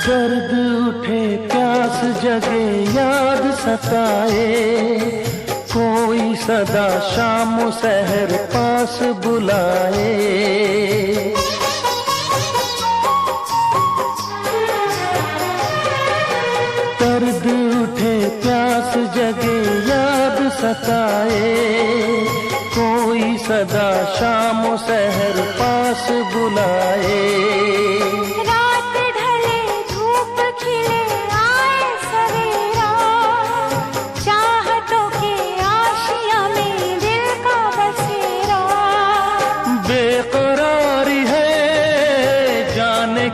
दर्द उठे प्यास जगे याद सताए, कोई सदा शाम सहर पास बुलाए। दर्द उठे प्यास जगे याद सताए, कोई सदा शाम सहर पास बुलाए।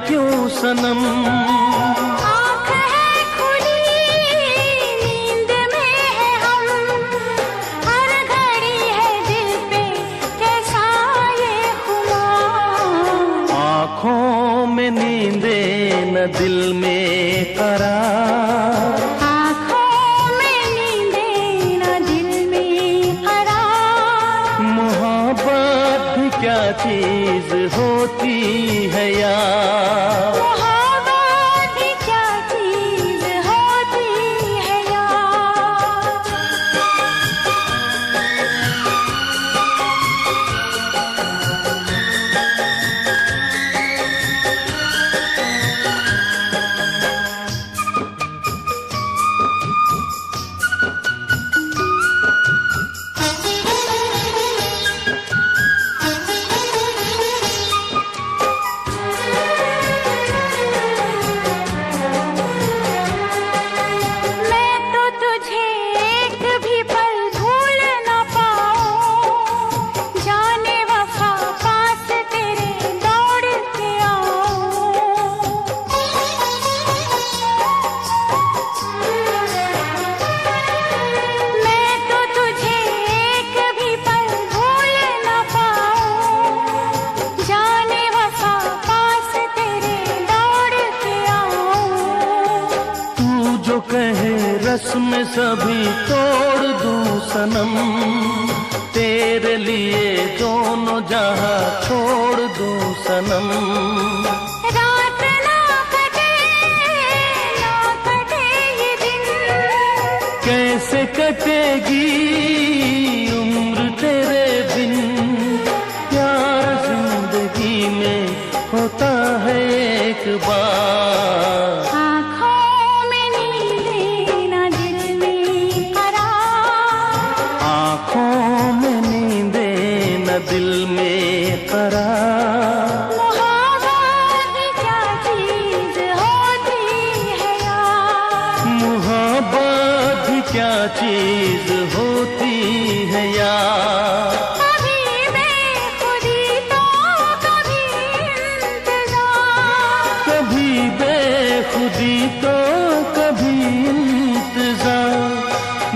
क्यों सनम आँख है खुली, नींद में है हम, हर घड़ी है दिल पे कैसा ये खुमार। आँखों में नींदे न दिल में करार, आँखों में नींदे न दिल में करार। मोहब्बत भी क्या चीज होती है यार, मोहब्बत भी क्या चीज होती है यार। में सभी तोड़ दूं सनम, तेरे लिए दोनों जहां छोड़ दूं सनम। रात ना कटे ये दिन, कैसे कटेगी उम्र तेरे बिन, प्यार जिंदगी में होता है एक बार। दिल में करार, मोहब्बत भी क्या चीज होती है यार, मोहब्बत भी क्या चीज होती है यार। कभी बेखुदी तो कभी इंतजार, कभी बेखुदी तो कभी इंतजार।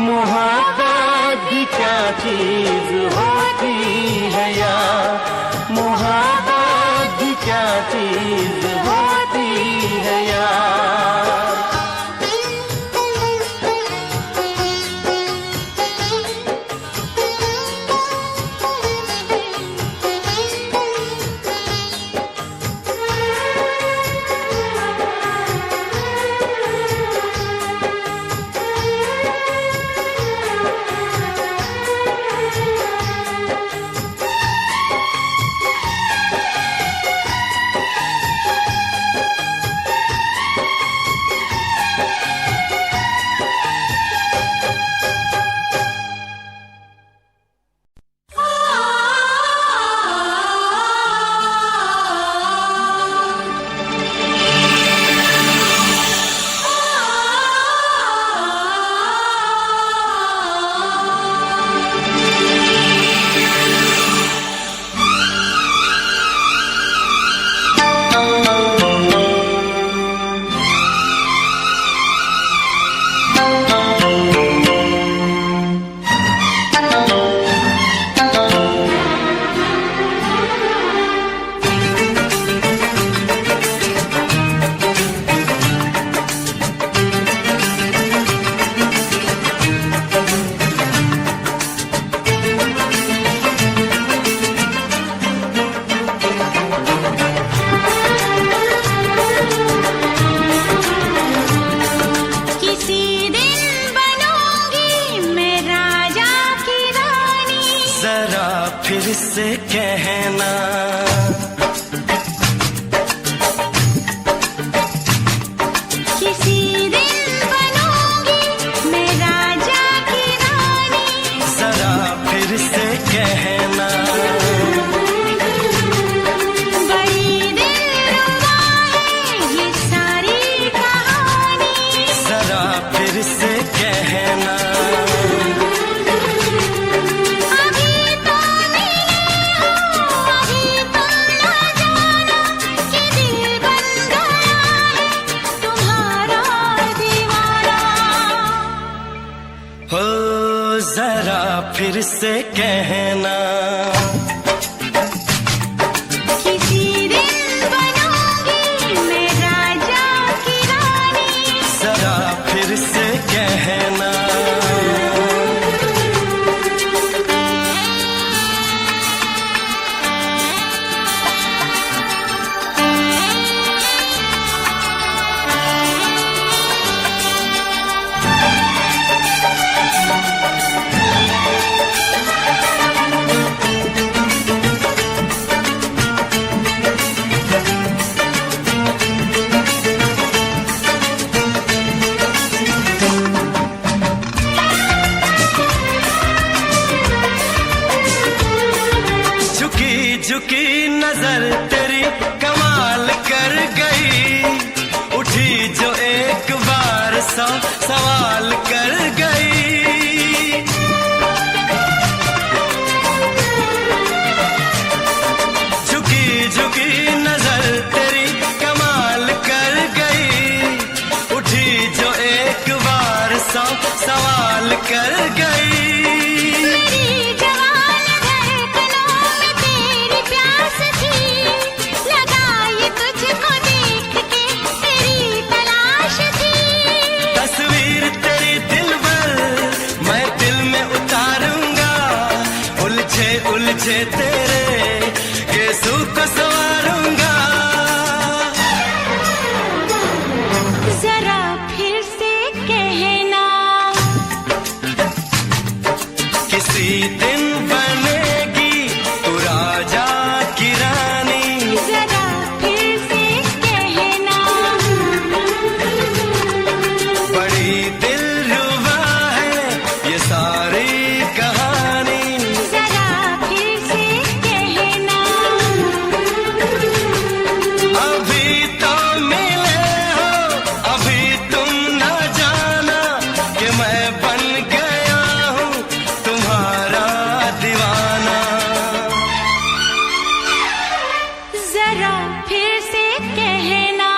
मोहब्बत भी क्या चीज होती है यार, मोहब्बत भी क्या चीज होती है यार। फिर से कहना, किसी दिन बनूंगी मैं राजा की रानी। जरा फिर से कहना, झुकी नजर तेरी कमाल कर गई, उठी जो एक बार सौ सवाल कर गई। झुकी झुकी नजर तेरी कमाल कर गई, उठी जो एक बार सौ सवाल कर गई। उलझे तेरे केसों को संवारूंगा, जरा फिर से कहना, किसी दिन बनेगी तू राजा की रानी। जरा फिर से कहना, बड़ी दिलरुबा है ये सारी कहानी। अभी तो मिले हो, अभी तुम न जाना कि मैं बन गया हूँ तुम्हारा दीवाना। जरा फिर से कहना,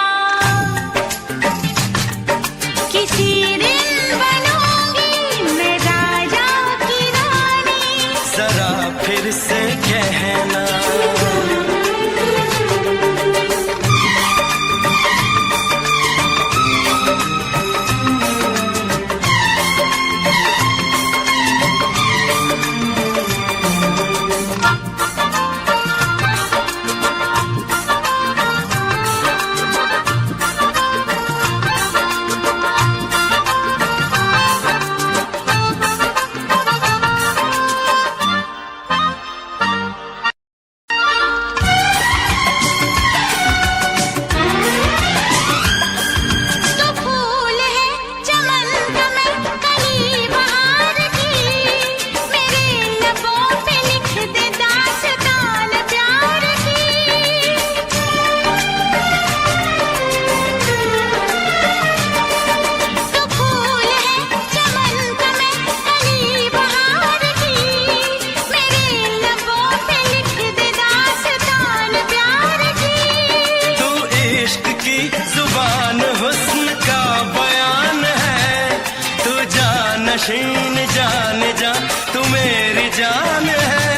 किसी दिन बनूंगी मैं राजा की रानी। जरा फिर से कहना, जुबान हुस्न का बयान है, तू जानशीन जान जा तू मेरी जान है।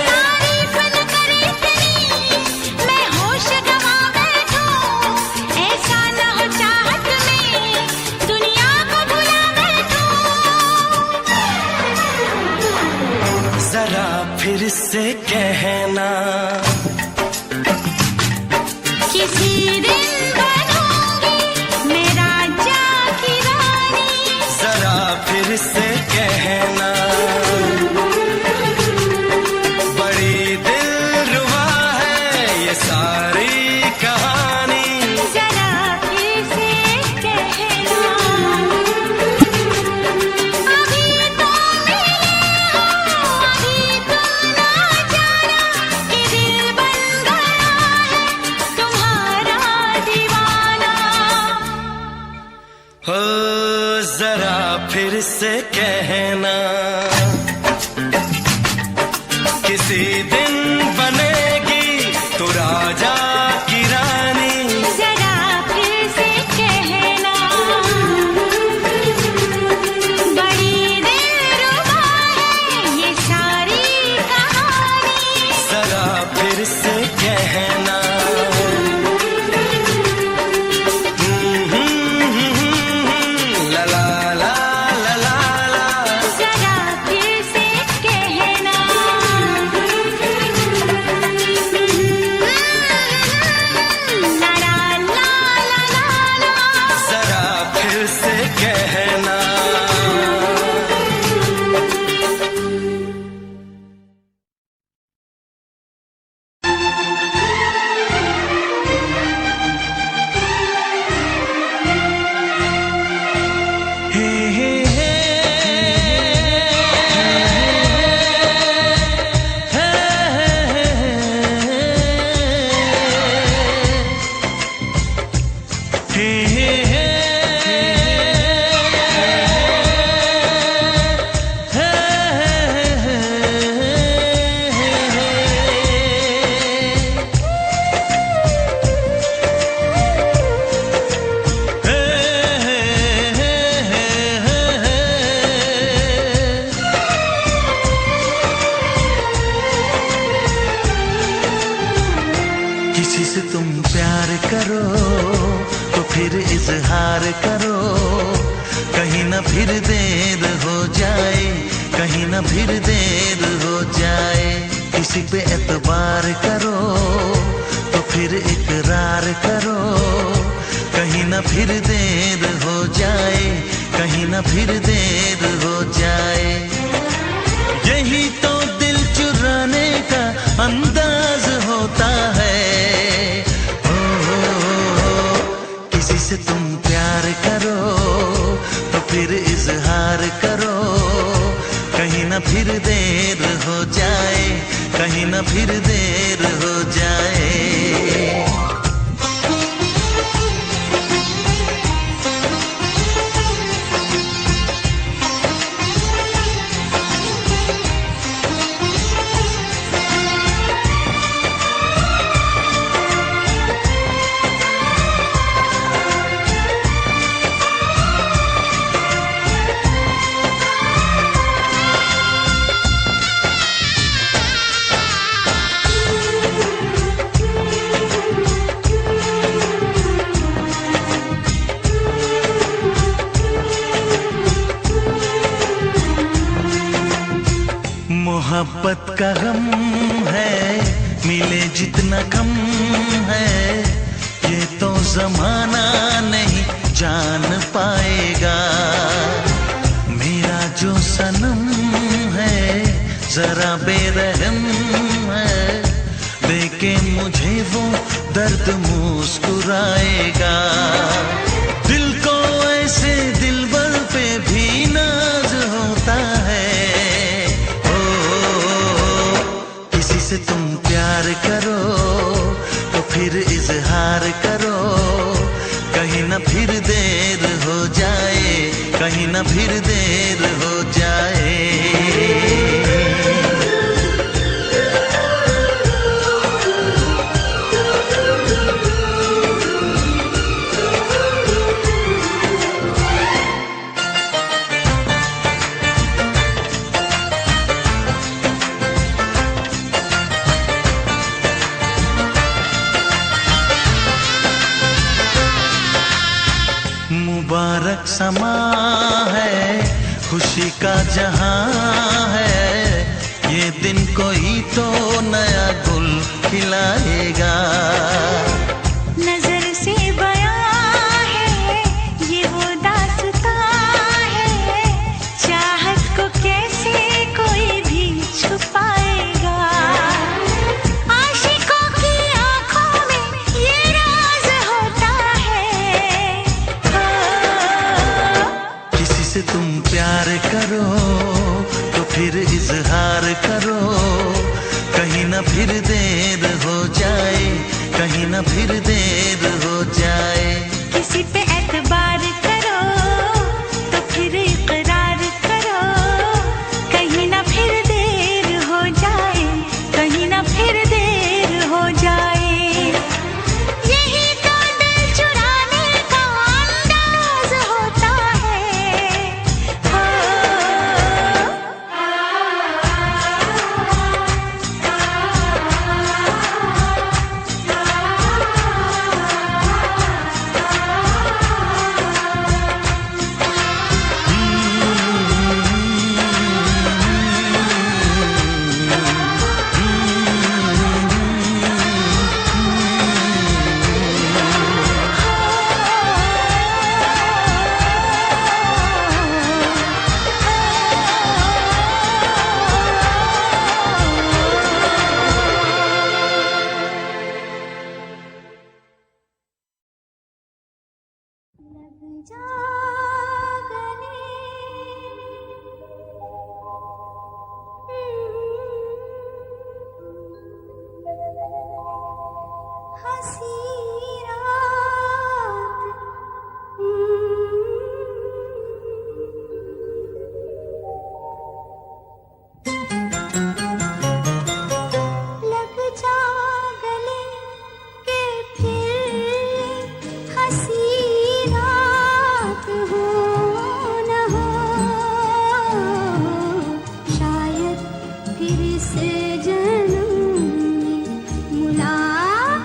तारीफ न करे तेरी मैं होश गंवा बैठूं, ऐसा न हो चाहत में दुनिया को भुला बैठूं। जरा फिर से कहना, किसी दिन बनूंगी मैं राजा की रानी। जरा फिर से कहना, बड़ी दिलरुबा है ये सारी कहानी। जरा फिर से कहना, अभी तो मिले हो, अभी तुम ना जाना कि दिल बन गया है तुम्हारा दीवाना। हो जरा फिर से कहना, किसी दिन बनेगी तू राजा की रानी। जरा फिर से कहना, बड़ी दिलरुबा है प्यार करो तो फिर इजहार करो, कहीं ना फिर देर हो जाए, कहीं ना फिर देर हो जाए। किसी पे एतबार करो तो फिर इकरार करो, कहीं ना फिर देर हो जाए, कहीं ना फिर देर हो जाए। यही तो दिल चुराने का अंदाज होता है। किसी से तुम प्यार करो तो फिर इजहार करो, कहीं ना फिर देर हो जाए, कहीं ना फिर देर हो जाए। मोहब्बत का गम है, मिले जितना कम है, ये तो जमाना नहीं जान पाएगा। मेरा जो सनम है जरा बेरहम है, देखे मुझे वो दर्द मुस्कुराएगा। दिल को ऐसे दिलबर पे भी नाज होता है। से तुम प्यार करो तो फिर इजहार करो, कहीं ना फिर देर हो जाए, कहीं ना फिर देर हो जाए। मुबारक समा है, खुशी का जहां है, ये दिन कोई तो नया गुल खिलाएगा। नजर से बयां है ये वो दास्तां है, चाहत को कैसे कोई भी छुपाएगा। आशिकों की आंखों में ये राज होता है। किसी से तुम प्यार करो तो फिर इजहार करो, कहीं ना फिर देर हो जाए, कहीं ना फिर देर हो जाए। किसी पे एतबार करो तो फिर इकरार करो, कहीं ना फिर देर हो जाए, कहीं ना फिर देर हो जाए। यही तो दिल चुराने का अंदाज होता है। फिर से जन्म में मुलाकात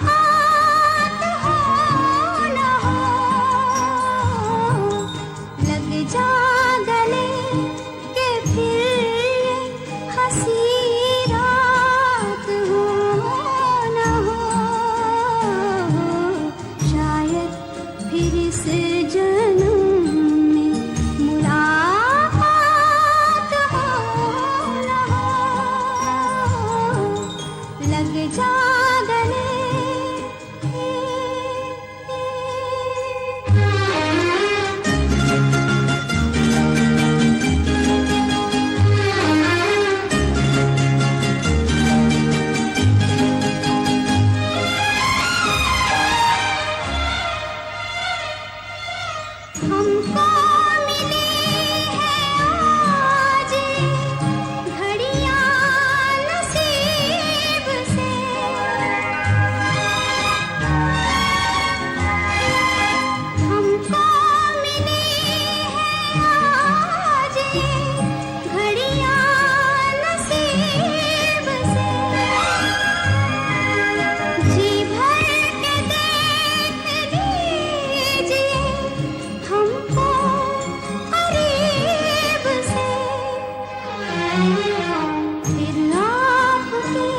हमको मिली है आज घड़ियां नसीब से, हमको मिली है आज घड़ियां नसीब से, जी भर के देख लीजिए हमको करीब से, फिर आपके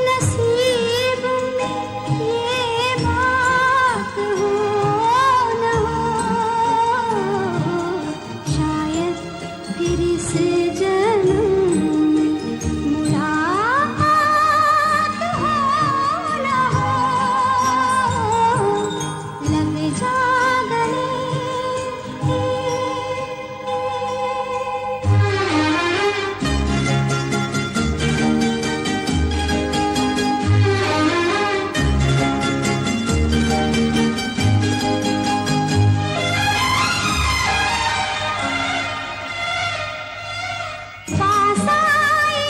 नसीब में ये बात हो न हो, शायद फिर इस जन्म में मुलाकात हो न हो, लग जा गले। पास आए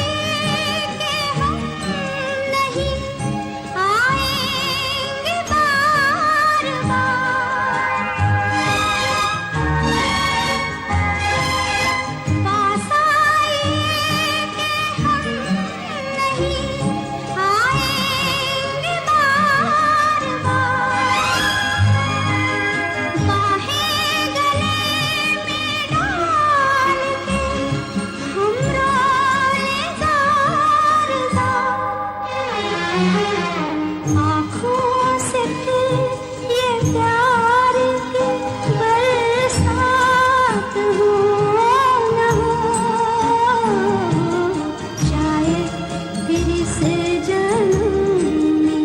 कि हम नहीं आएंगे बार बार, पास आए कि हम नहीं आएंगे बार बार, बाहें गले में डाल के हम रोले जार जार, आँखों से फिर ये प्यार की बरसात हो न हो, शायद फिर इस जन्म में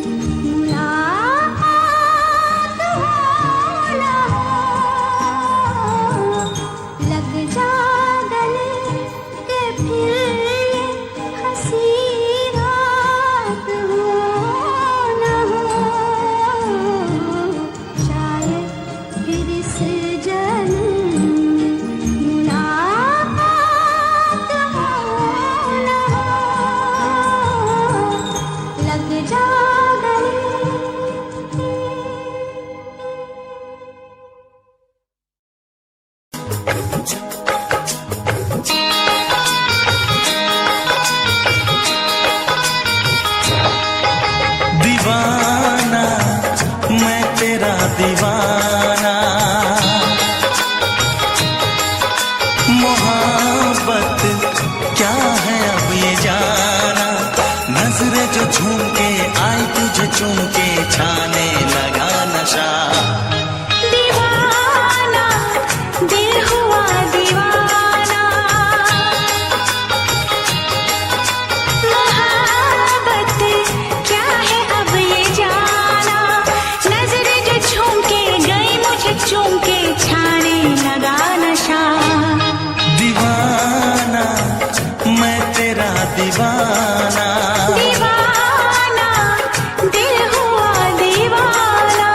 मुलाकात हो न हो, लग जा गले के फिर ये हंसी रात हो न हो, शायद फिर इस जन्म में मुलाकात हो न हो, लग जा गले। दीवाना मैं तेरा दीवाना, मोहब्बत क्या है अब ये जाना, नजरें जो झूम के आई तुझे चूम के छाने लगा नशा। दीवाना दिल हुआ दीवाना, मोहब्बत क्या है अब ये जाना, नजरें जो झूम के गई मुझे चूम के छाने लगा नशा। दीवाना मैं तेरा दीवाना, दीवाना दिल हुआ दीवाना।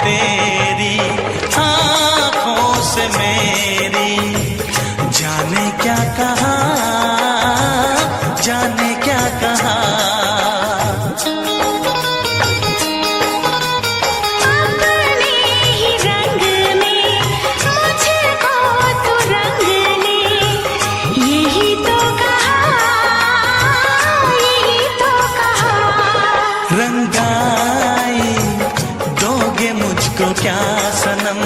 तेरी आँखों से मेरी जाने क्या कहा, जाने क्या कहा। अपने ही रंग में मुझको तो रंग ले, यही तो कहा, यही तो कहा। रंगाई दोगे मुझको क्या सनम,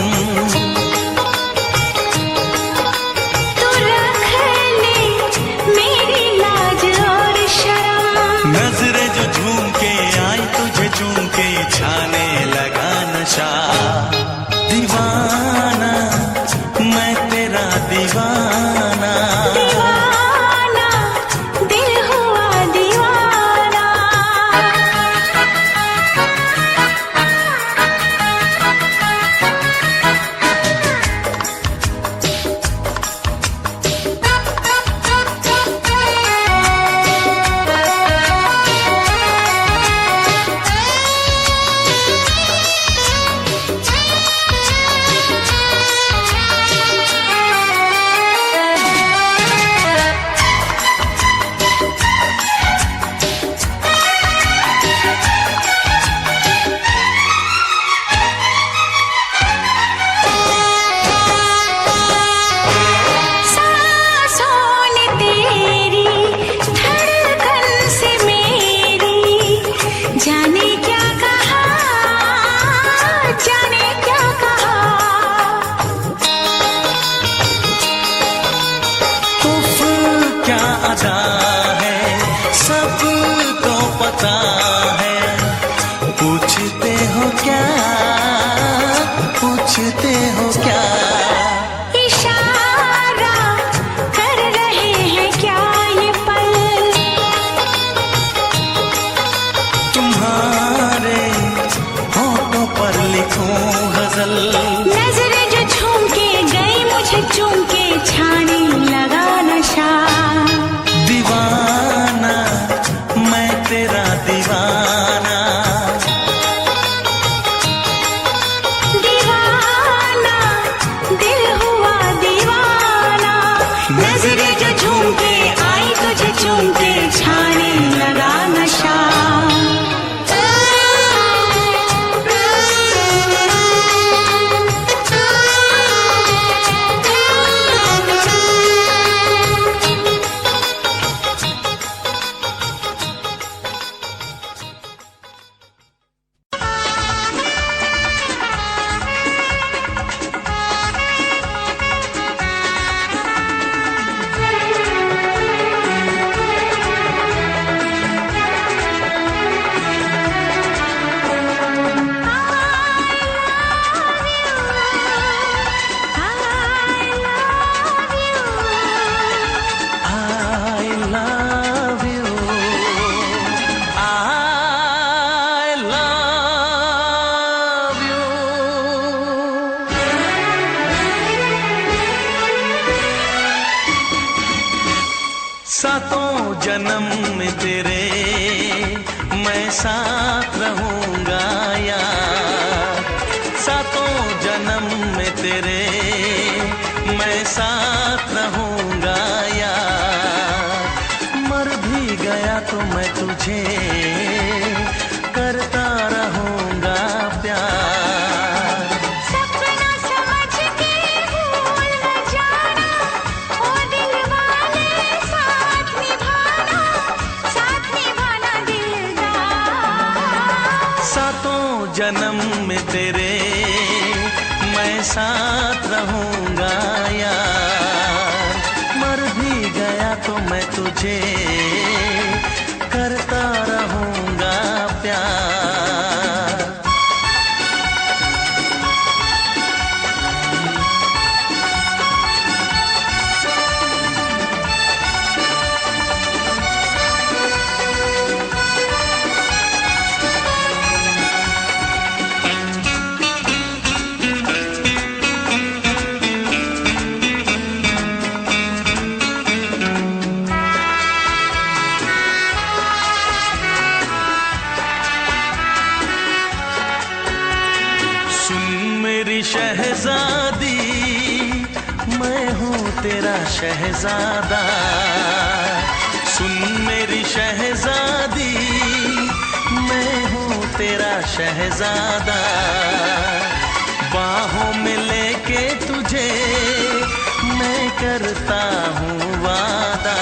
सोचते हो क्या? इशारा कर रहे हैं क्या ये पल? तुम्हारे होठों पर लिखूं गजल। नजरें जो झूम के गई मुझे चूम के छाने लगा नशा। दीवाना मैं तेरा दीवाना, दीवाना दिल हुआ दीवाना। नजरें जो झूम के आई तुझे चूम के छाने लगा नशा। सातों जन्म में तेरे मैं साथ रहूंगा यार। सातों जन्म में तेरे मैं साथ रहूंगा यार। मर भी गया तो मैं तुझे करता रहूंगा प्यार। सपना समझ के भूल न जाना, ओ दिल वाले साथ निभाना दिलदार। सातों जन्म में तेरे मैं साथ रहूंगा यार। मर भी गया तो मैं तुझे करता रहूंगा प्यार। शहजादी मैं हूँ तेरा शहजादा। सुन मेरी शहजादी मैं हूँ तेरा शहजादा। बाहों में लेके तुझे मैं करता हूँ वादा।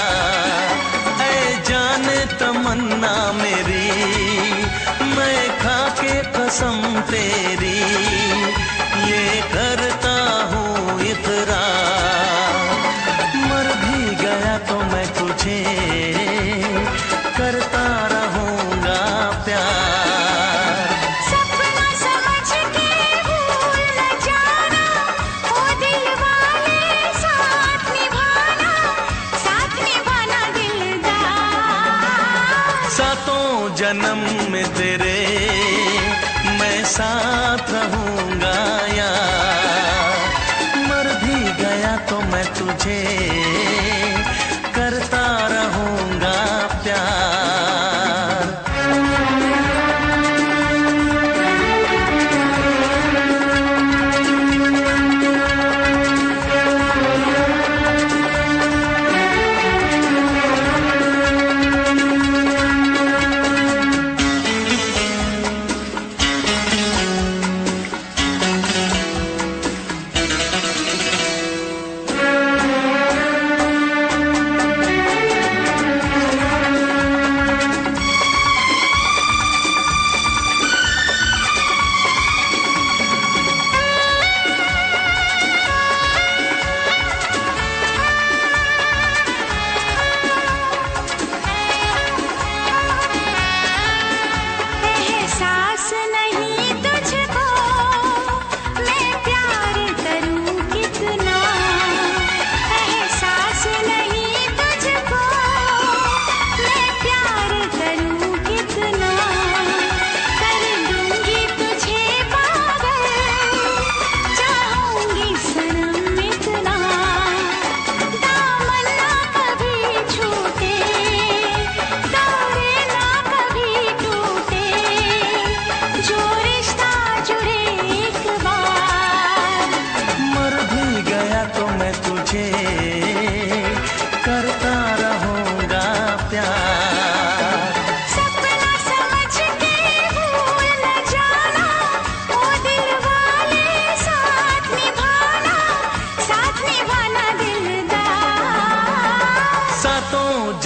ऐ जाने तमन्ना मेरी मैं खा के कसम तेरी ये करता हूँ इकरार। मर भी गया तो मैं तुझे करता रहूंगा प्यार। सपना समझ के भूल न जाना, ओ दिल वाले साथ निभाना दिलदार। सातों जन्म में तेरे मैं साथ रहूंगा यार। मर भी गया तो मैं तुझे करता रहूंगा प्यार।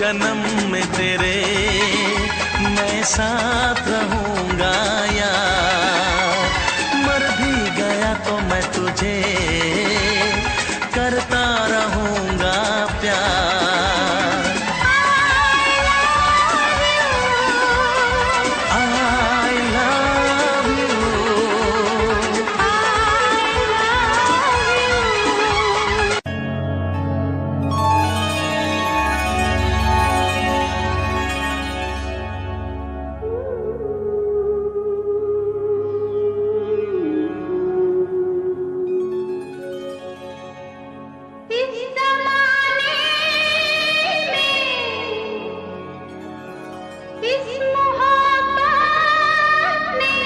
जन्म में तेरे मैं साथ रहूंगा यार। मर भी गया तो मैं तुझे करता रहूंगा प्यार। I love you। इस ज़माने में, इस मोहब्बत में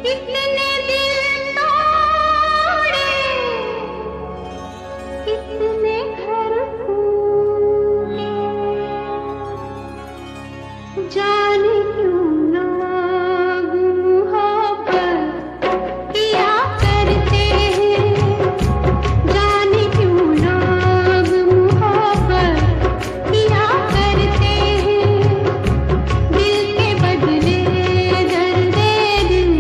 कितने दिल तोड़े, कितने घर फूटे, जाने क्यों लोग मोहब्बत किया करते हैं, जाने क्यों लोग मोहब्बत किया करते हैं। दिल के बदले दर्द दिल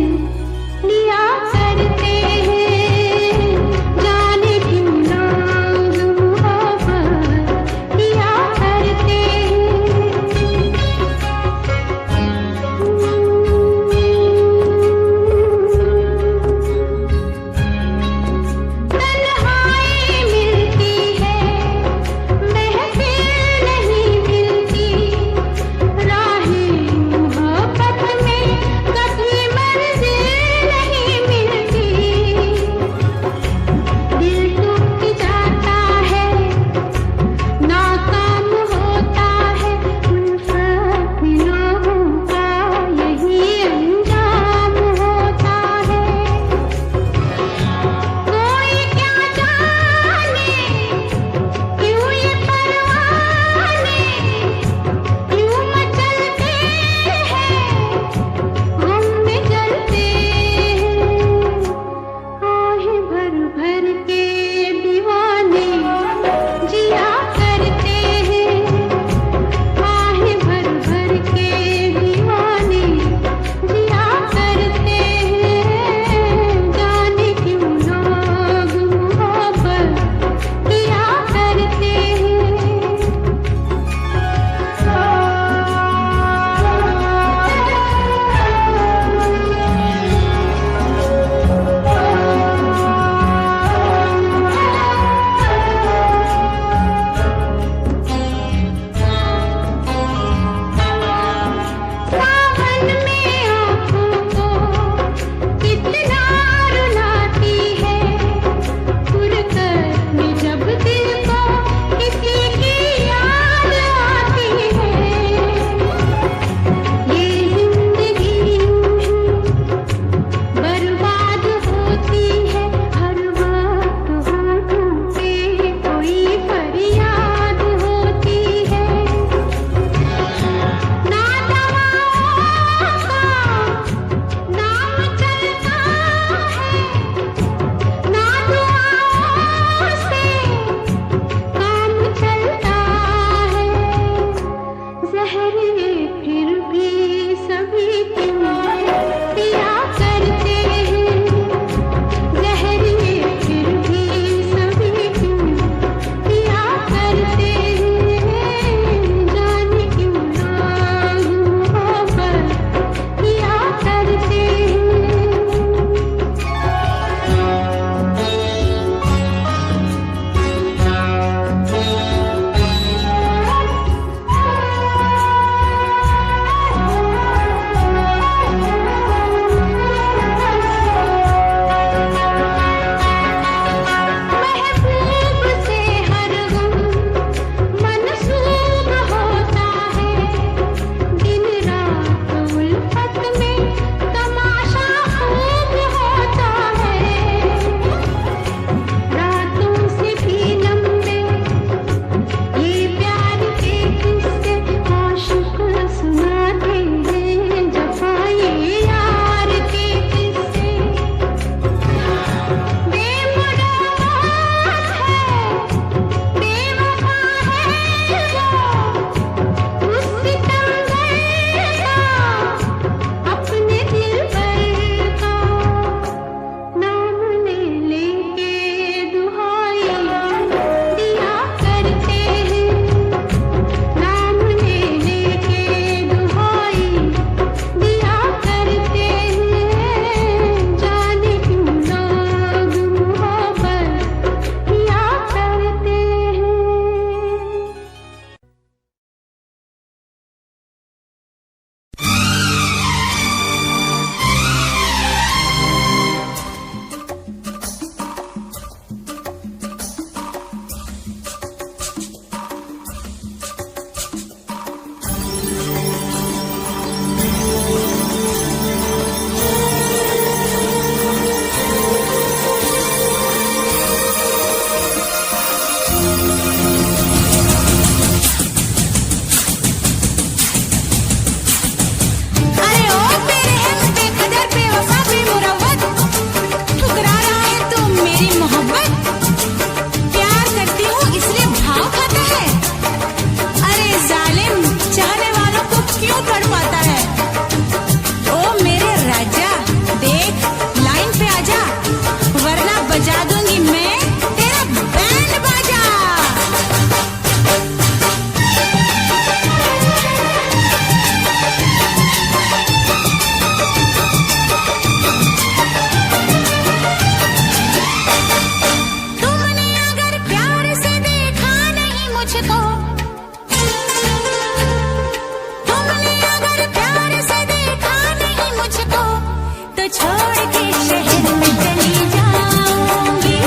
के शहर में चली जाऊंगी,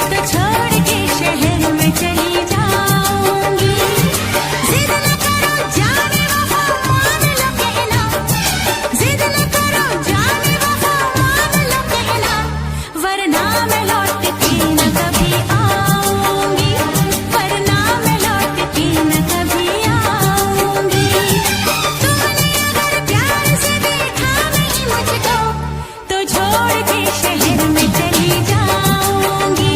तो छोड़ के शहर में चली जाऊंगी। जिद न करो जाने वफा मान लो कहना, जिद न करो जाने वफा मान लो कहना, वरना मैं लौट के न कभी आऊंगी, वरना मैं लौट के न कभी आऊंगी। तुमने अगर प्यार से देखा नहीं मुझको, तो छोड़ के शहर में चली जाऊंगी,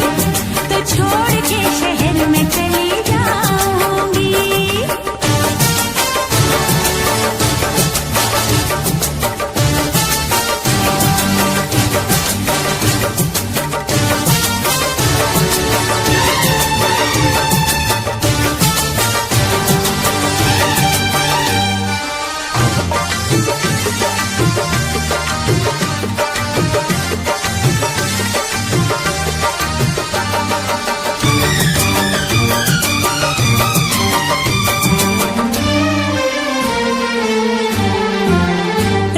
तो छोड़ के शहर में चली जाऊंगी।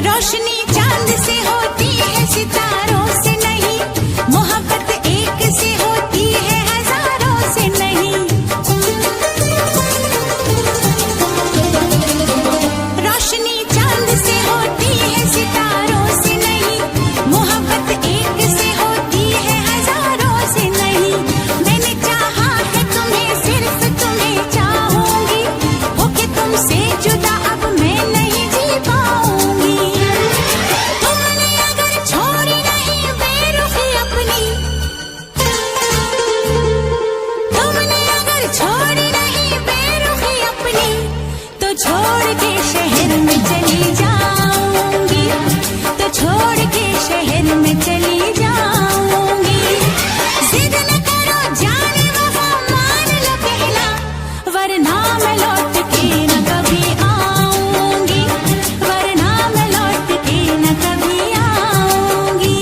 रोशनी चांद से होती है सितारों से नहीं, मोहब्बत एक से होती है हजारों से नहीं। रोशनी चांद से होती है सितारों से नहीं, मोहब्बत एक से होती है हजारों से नहीं। मैंने चाहा है तुम्हें, सिर्फ तुम्हें चाहूंगी, होके तुमसे जुदा अब मैं नहीं जी पाऊंगी। तुमने अगर छोड़ी नहीं बेरुखी अपनी, तुमने अगर छोड़ी नहीं बेरुखी अपनी, तो छोड़ के शहर में चली जाऊंगी, तो छोड़ के शहर में चली जाऊंगी। जिद न करो जाने वफा मान लो कहना, वरना मैं लौट के न कभी आऊंगी, वरना मैं लौट के न कभी आऊंगी।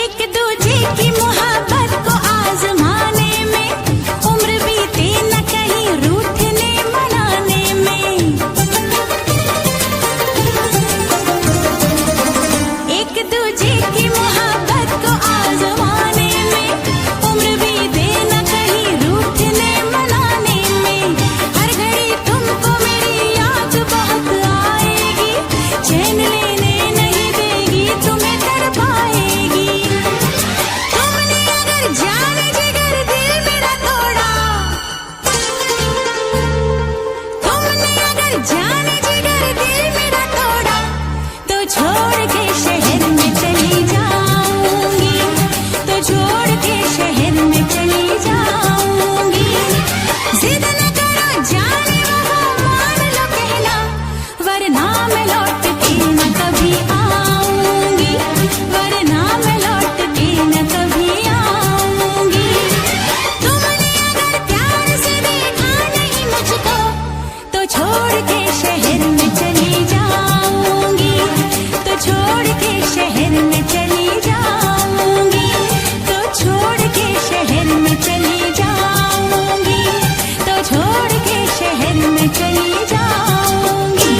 एक दूजे की मोहब्बत को आजमाने में, उम्र बीते न कहीं रूठने मनाने में। एक दूजे की मोहब्बत को आजमाने में, उम्र बीते न कहीं रूठने मनाने में। हर घड़ी तुमको मेरी याद बहुत आएगी, चैन लेने नहीं देगी, तुम्हें तड़पाएगी। तुमने अगर जाने जिगर दिल मेरा तोड़ा, तुमने अगर जाने जिगर दिल मेरा तोड़ा, तो छोड़ के शहर में चली जाऊंगी, तो छोड़ के शहर में चली जाऊंगी। जिद न करो जाने वफा मान लो कहना, वरना मैं लौट के न कभी आऊंगी, वरना मैं लौट के न कभी आऊंगी। तुमने अगर प्यार से देखा नहीं मुझको, तो छोड़ के शहर में चली जाऊंगी, तो छोड़ के शहर में चली जाऊंगी, तो छोड़ के शहर में चली जाऊंगी, तो छोड़ के शहर में चली जाऊंगी।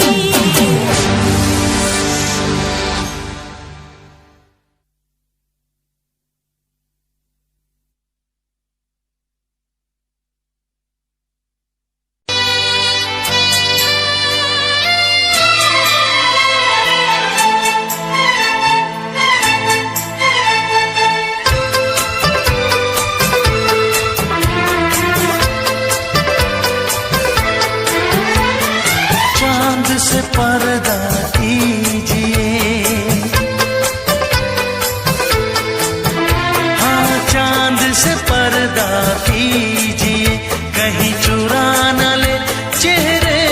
से पर्दा कीजिए, हाँ चांद से पर्दा कीजिए, कहीं चुरा न ले चेहरे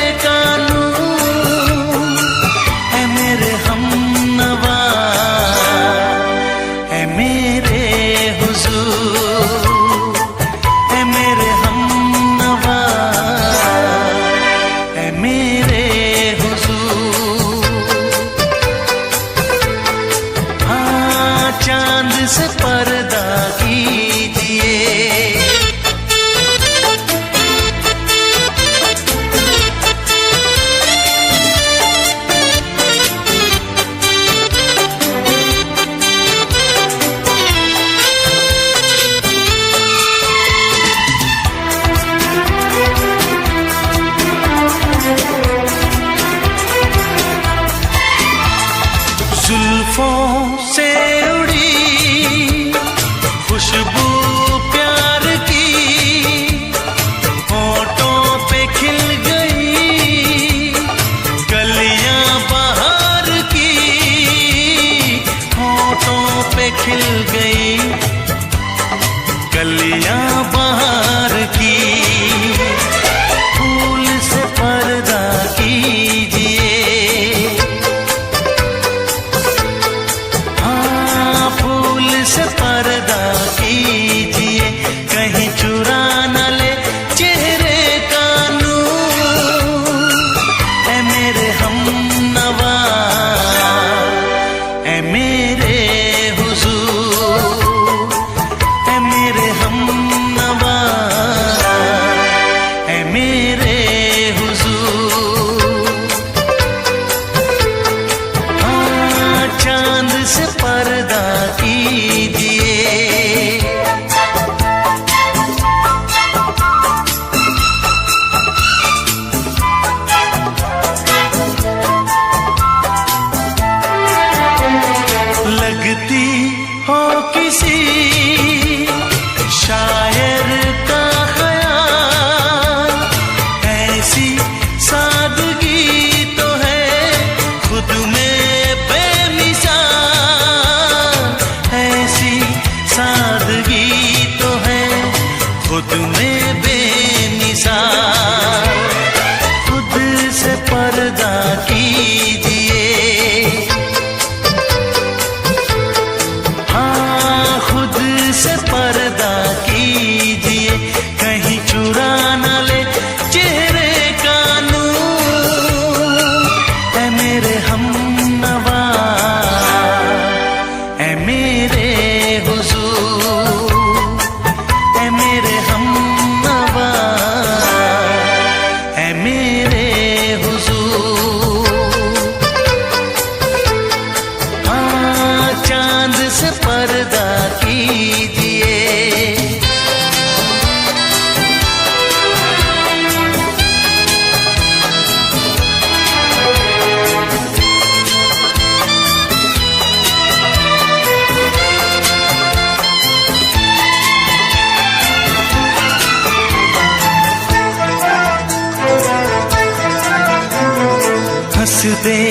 हंस दे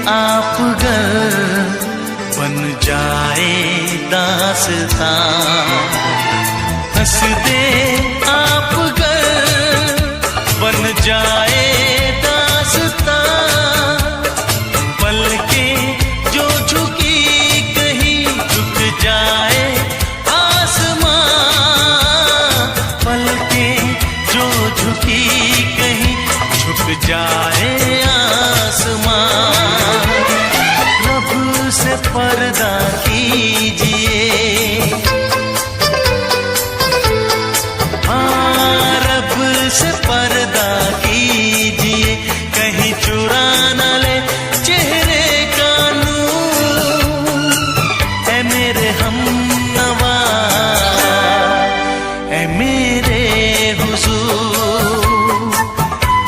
आप गर बन जाए दास्तां, हंस दे आप गर बन जाए दास्तां, पलकें जो झुकी कहीं झुक जाए आसमां, पलकें जो झुकी कहीं झुक जाए आसमां। रब से पर्दा कीजिए, हाँ रब से पर्दा कीजिए, कहीं चुरा न ले चेहरे का नूर। ऐ मेरे हमनवा, ऐ मेरे हुजूर,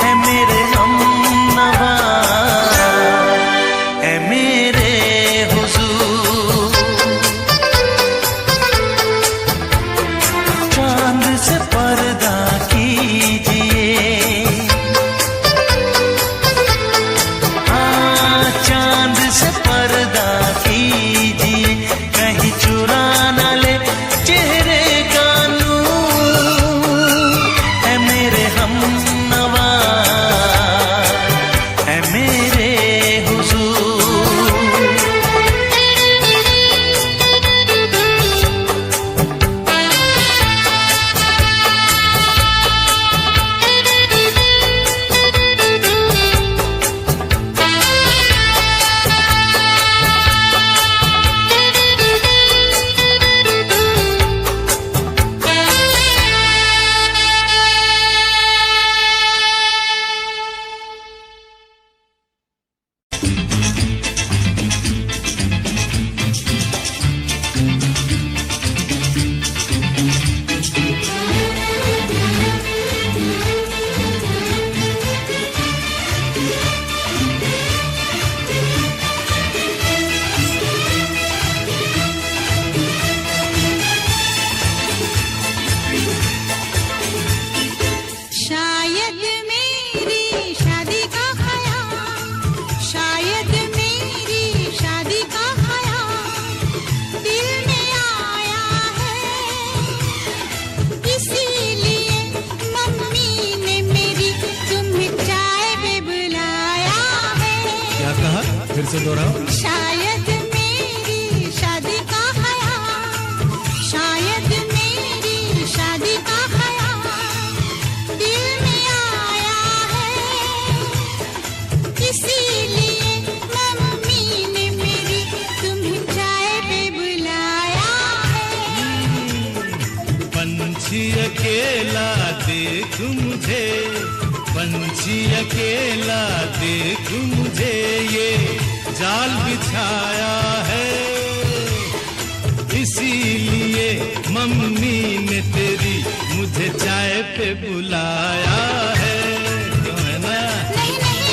ऐ मेरे हमनवा, ऐ मेरे हुजूर। चांद से पर्दा कीजिए, हाँ चांद से पर्दा कीजिए, कहीं चुरा न ले चेहरे का नूर। ऐ मेरे हमनवा, ऐ मेरे हुजूर। शायद मेरी शादी का ख्याल, शायद मेरी शादी का ख्याल दिल में आया है, इसीलिए मम्मी ने मेरी तुम्हें चाय पे बुलाया है। क्या कहा, फिर से दोहराओ। शायद मेरी शादी का ख्याल, शायद मेरी शादी का ख्याल दिल में आया है, इसीलिए मम्मी ने मेरी तुम्हें चाय पे बुलाया है। पंछी अकेला देख मुझे, पंछी अकेला देख मुझे, ये जाल बिछाया है, इसीलिए मम्मी ने तेरी मुझे चाय पे बुलाया है। क्यों है ना? नहीं नहीं,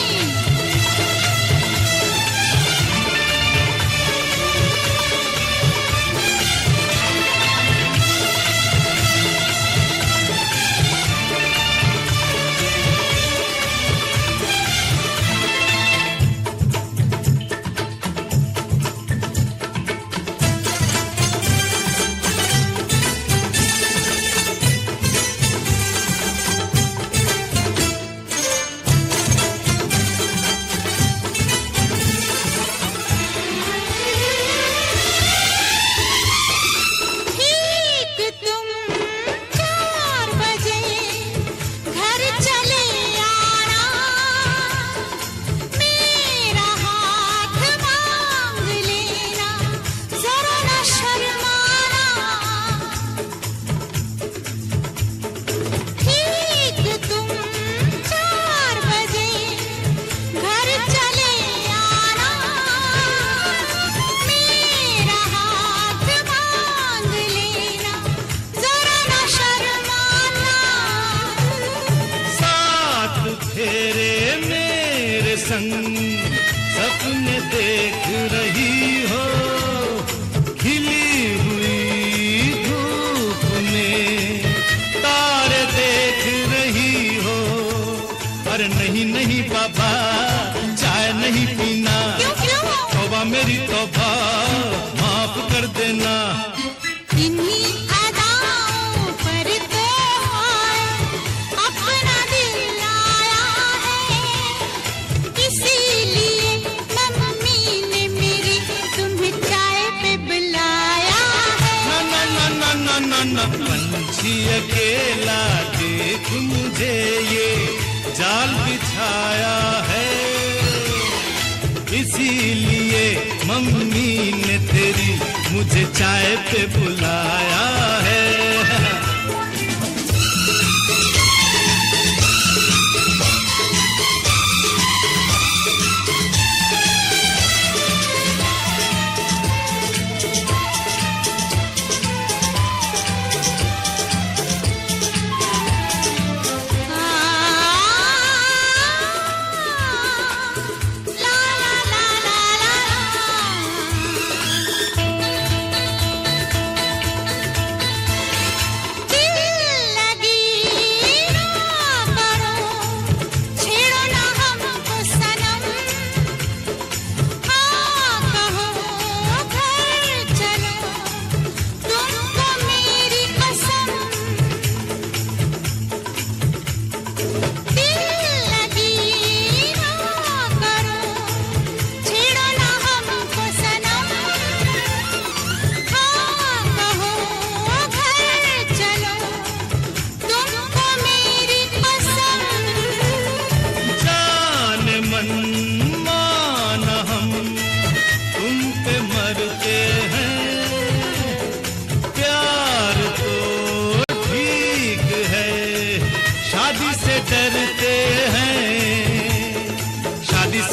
ठीक तुम 4 बजे घर चले आना, मेरा हाथ मांग लेना, जरा न शर्माना। ठीक तुम 4 बजे घर चले आना, मेरा हाथ मांग लेना, जरा न शर्माना। साथ फेरे मेरे संग सपने देख रही हो, खिली हुई धूप में तारे देख रही हो। अरे नहीं नहीं बाबा, चाय नहीं नहीं पीना। क्यों क्यों? तौबा मेरी तौबा, माफ कर देना। इन्हीं अदाओं पर तो अपना दिल लाया है, इसीलिए मम्मी ने मेरी तुम्हें चाय पे बुलाया है। ना ना ना ना ना ना, पंछी अकेला देख मुझे ये जाल बिछाया है, इसीलिए मम्मी ने तेरी मुझे चाय पे बुलाया है।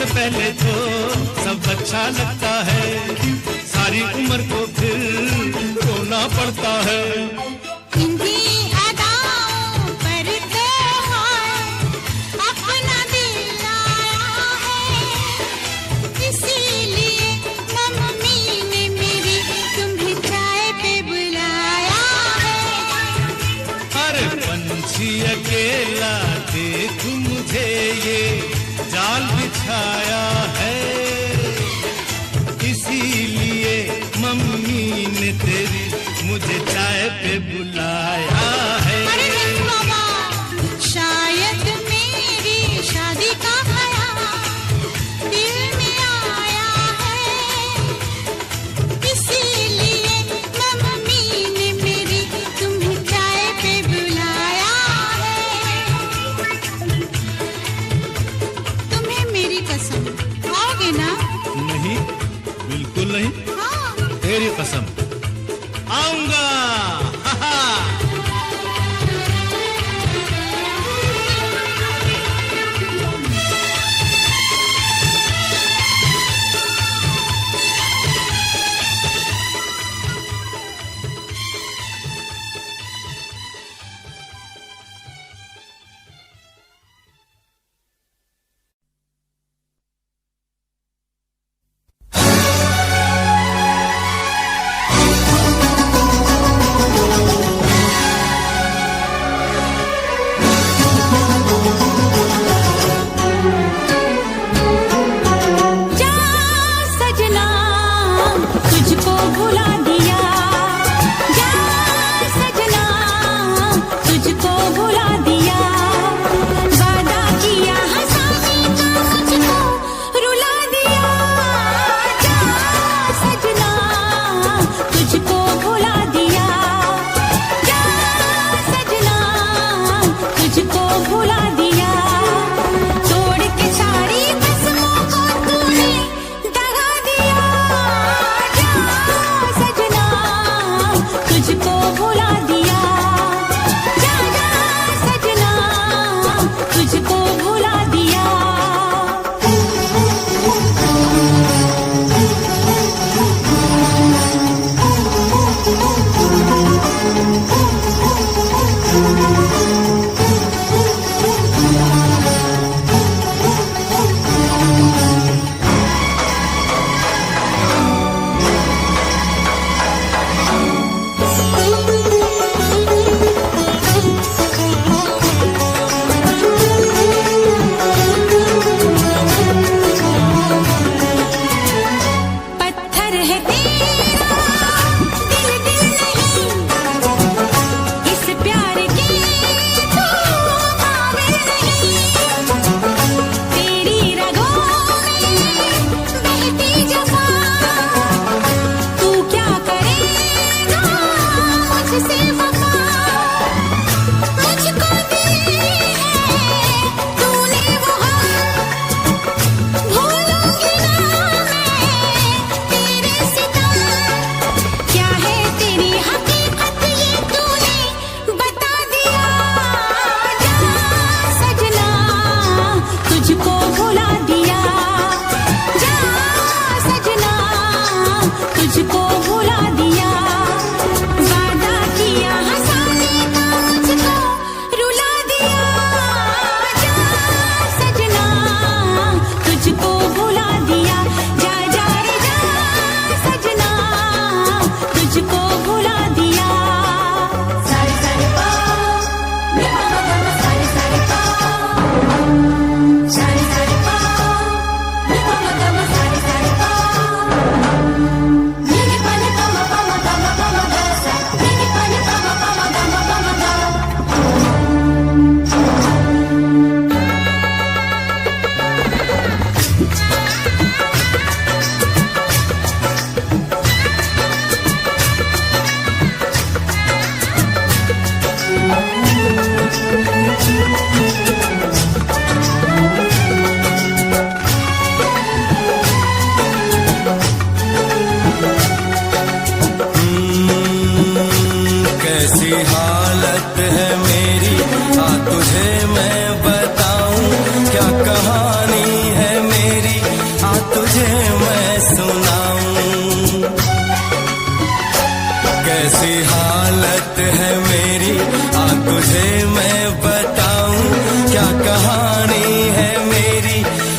पहले तो सब अच्छा लगता है, सारी उम्र को फिर रोना पड़ता है। इन्हीं अदाओं पर तो अपना दिल लाया है, इसीलिए मम्मी ने मेरी तुम्हें चाय पे बुलाया है। अरे पंछी अकेला देख मुझे ये जाल बिछाया है, इसीलिए मम्मी ने तेरी मुझे चाय पे बुलाया है। अरे नहीं बाबा, शायद मेरी शादी का ख्याल दिल में आया है, इसीलिए मम्मी ने मेरी तुम्हें चाय पे बुलाया है। तुम्हें मेरी कसम खाओगे ना? नहीं, बिल्कुल नहीं। हाँ। तेरी कसम आऊंगा।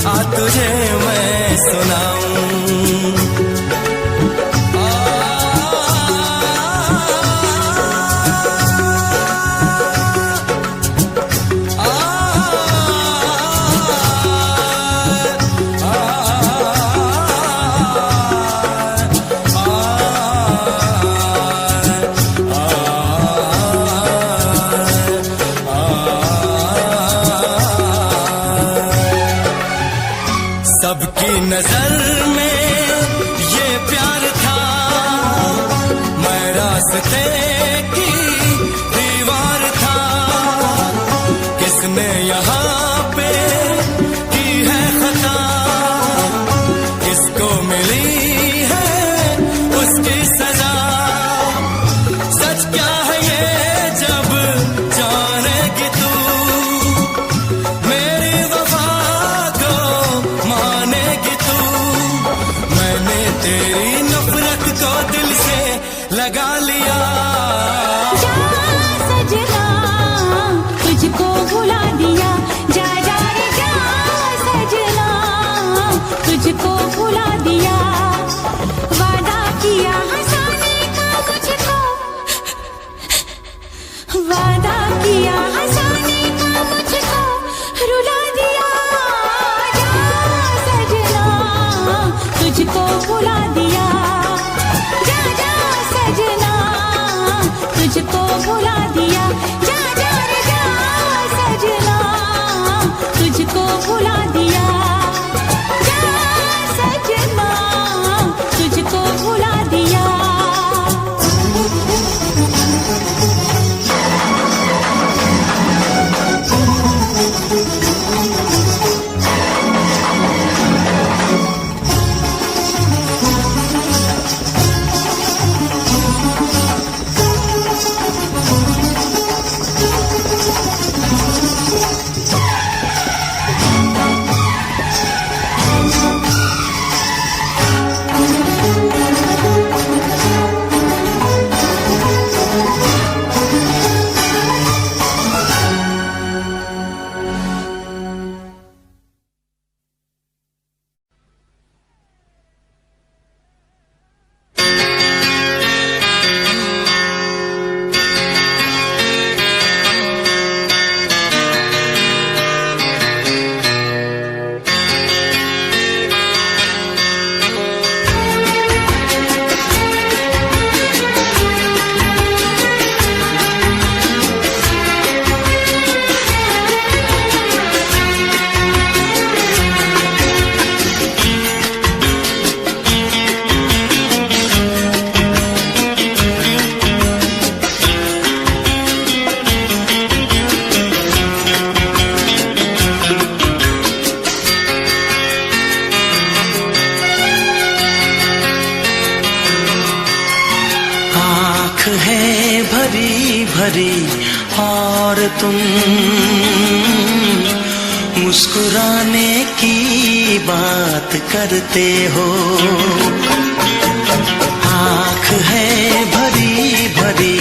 आ तुझे मैं सुनाऊं। सबकी नजर में ये प्यार था, मैं रास्ते की दीवार था। किसने यहाँ पे की है खता, किसको मिली है उसकी सजा। सच क्या है ये जब जानेगी तू, मेरी वफा को मानेगी तू। मैंने तेरी नफरत को दिल से लगा लिया। जा सजना तुझको भुला दिया, जा जा रे जा सजना तुझको भुला दिया। वादा किया हंसाने का मुझको, वादा किया हंसाने का मुझको रुला दिया। जा सजना तुझको भुला दिया, जा जा सजना तुझको भुला दिया। जा जा रे जा सजना तुझको भुला दिया, जा सजना तुझको भुला दिया। है भरी भरी और तुम मुस्कुराने की बात करते हो। आँख है भरी भरी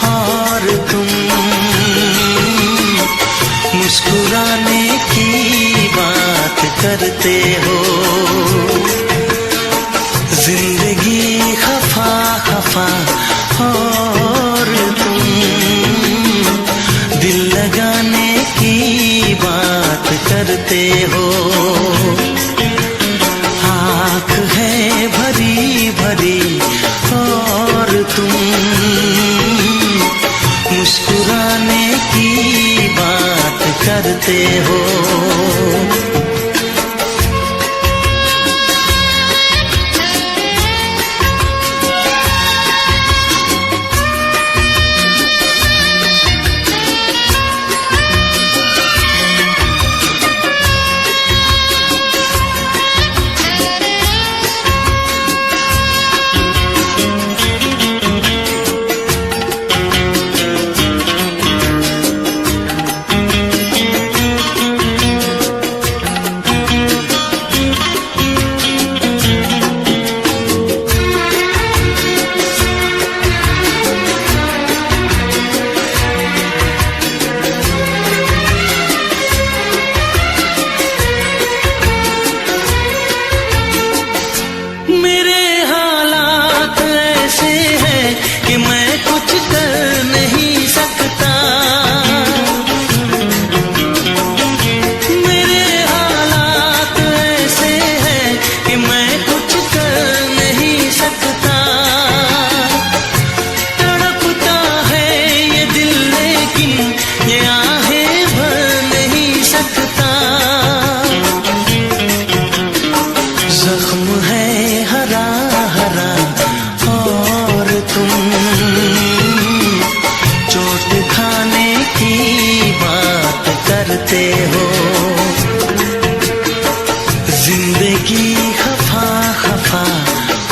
और तुम मुस्कुराने की बात करते हो। जिंदगी खफा खफा और तुम दिल लगाने की बात करते हो। आँख है भरी भरी और तुम मुस्कुराने की बात करते हो। जिंदगी खफा खफा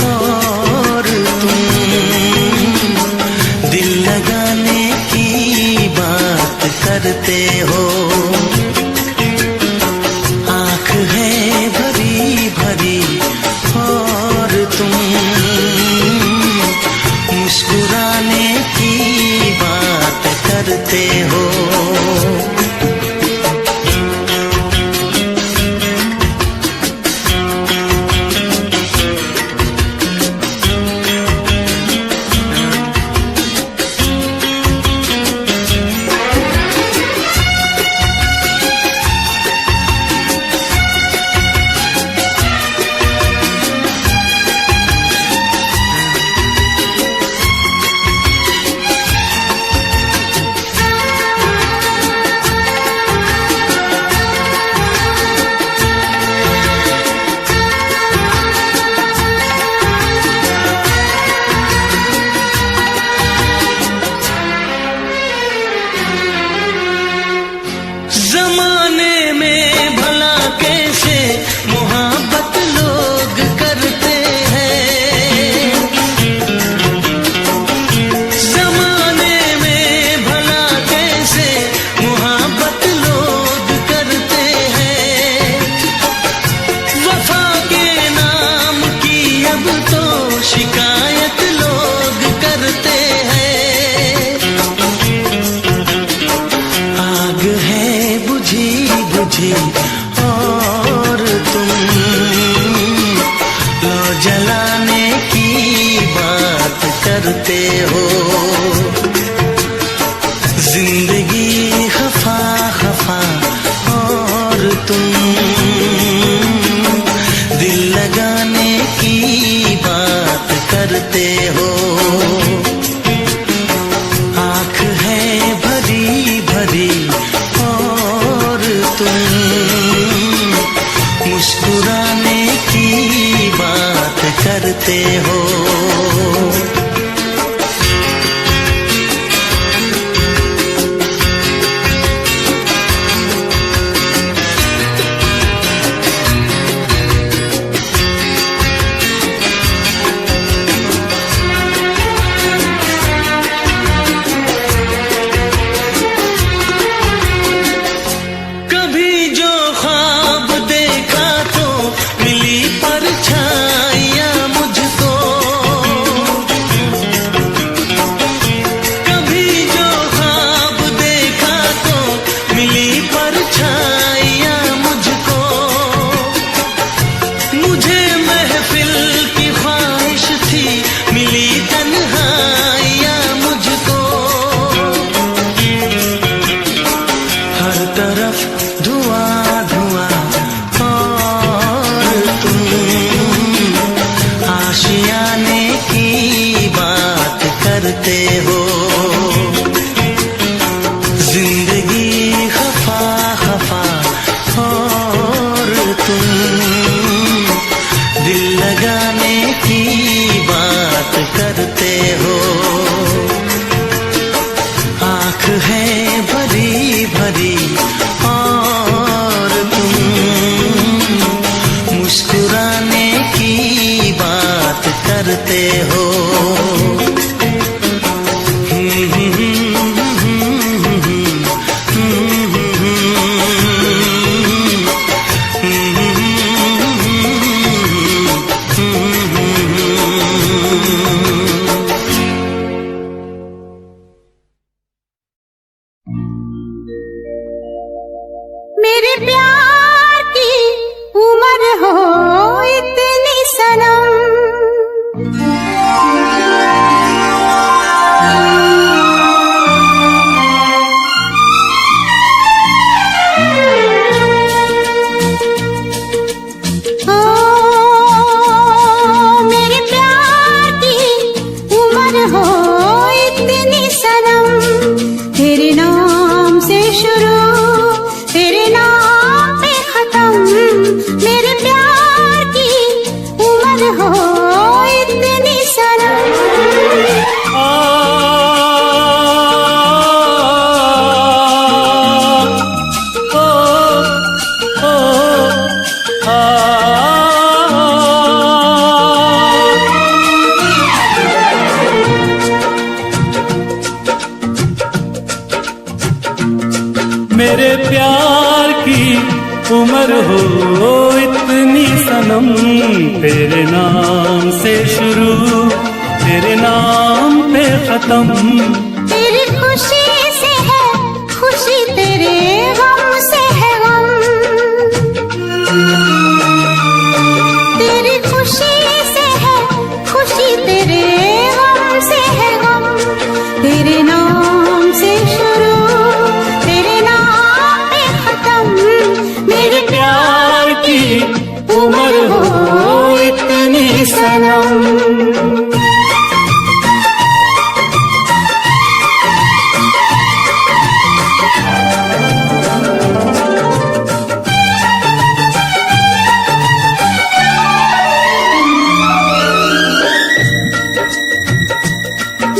और तुम दिल लगाने की बात करते हो। आँख है भरी भरी और तुम मुस्कुराने की बात करते हो। जमाने में भला कैसे मोहब्बत लोग करते हैं। जमाने में भला कैसे मोहब्बत लोग करते हैं। वफा के नाम की अब तो शिकायत लोग करते हैं। आग है बुझी बुझी और तुम लो जलाने की बात करते हो। जिंदगी खफा खफा और तुम दिल लगाने की बात करते हो। आँख है भरी भरी और तुम मुस्कुराने की बात करते हो। कभी जो ख्वाब देखा तो मिली परछाइयाँ मुझको। कभी जो ख्वाब देखा तो मिली परछाइयाँ मुझको। मुझे महफिल की ख्वाहिश थी मिली तन्हाइयाँ मुझको। हर तरफ धुआं धुआं और तुम आशियाने की बात करते हो। जिंदगी खफा खफा और तुम दिल लगाने की बात करते हो। आँख है भरी भरी और तुम मुस्कुराने की बात करते हो। तेरे नाम से शुरू, तेरे नाम पे खत्म। तेरी खुशी से है खुशी, तेरे गम से है गम। तेरी खुशी से है खुशी, तेरे गम से है गम। तेरे नाम से शुरू, तेरे नाम पे खत्म। मेरे प्यार की उम्र हो इतनी सनम।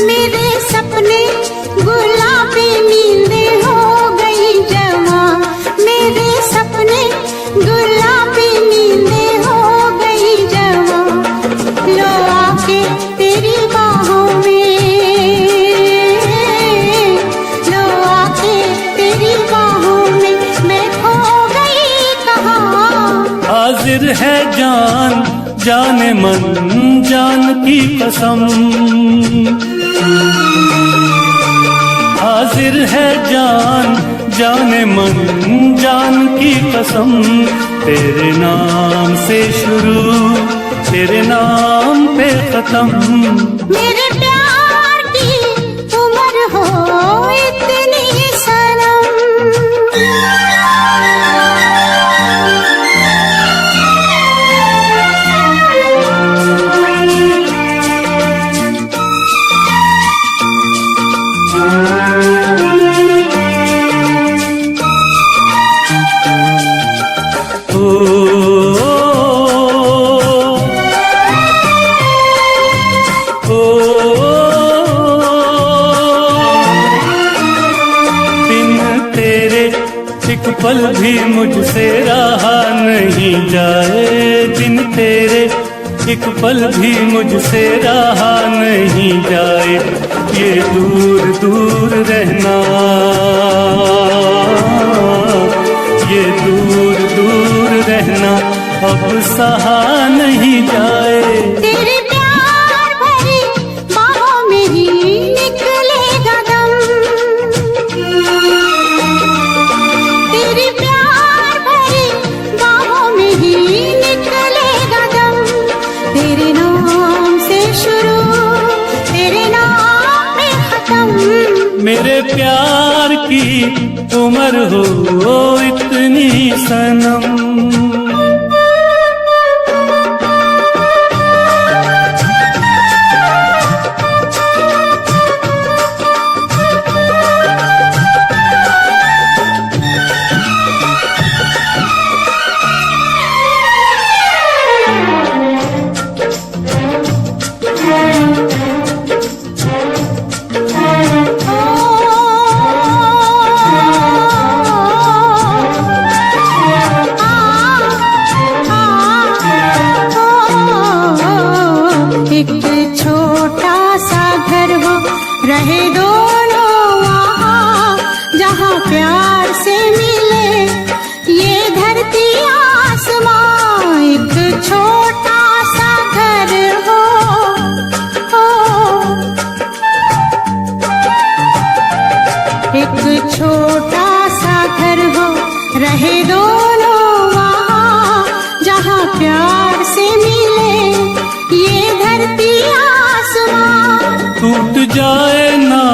मेरे सपने गुलाबी नींदें हो गई जमा। मेरे सपने गुलाबी नींदें हो गई जमा। लो आके तेरी बाहों में, लो आके तेरी बाहों में मैं खो गई कहाँ। हाजिर है जान जाने मन जान की कसम। हाजिर है जान जाने मन जान की कसम। तेरे नाम से शुरू, तेरे नाम पे खत्म। मेरे प्यार की उम्र हो इतनी सनम। एक पल भी मुझसे रहा नहीं जाए, दिन तेरे एक पल भी मुझसे रहा नहीं जाए। ये दूर दूर रहना, ये दूर दूर रहना अब सहा नहीं जाए। तेरे प्यार भरी बाहों में ही निकलेगा दम। तेरे प्यार भरी बाहों में ही निकलेगा दम। तेरे नाम से शुरू, तेरे नाम पे खत्म। मेरे प्यार की उम्र हो इतनी सनम। रहे दोनों वहाँ जहाँ प्यार से मिले ये धरती आसमां। एक छोटा सा घर हो, एक छोटा सा घर हो, रहे दोनों वहाँ जहाँ प्यार से मिले ये धरती आसमां। टूट जाए ना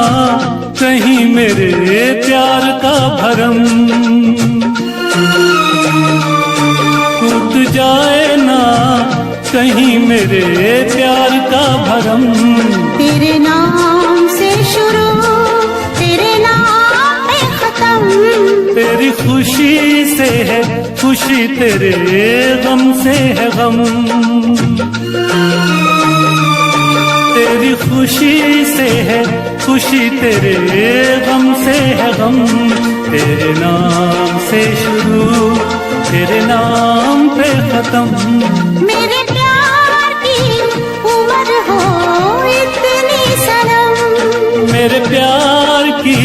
कहीं मेरे प्यार का भरम, टूट जाए ना कहीं मेरे प्यार का भरम। तेरे नाम से शुरू, तेरे नाम पे खत्म। तेरी खुशी से है खुशी, तेरे गम से है गम। तेरी खुशी से है खुशी, तेरे गम से है गम। तेरे नाम से शुरू, तेरे नाम पे खत्म। मेरे प्यार की उम्र हो इतनी सनम। मेरे प्यार की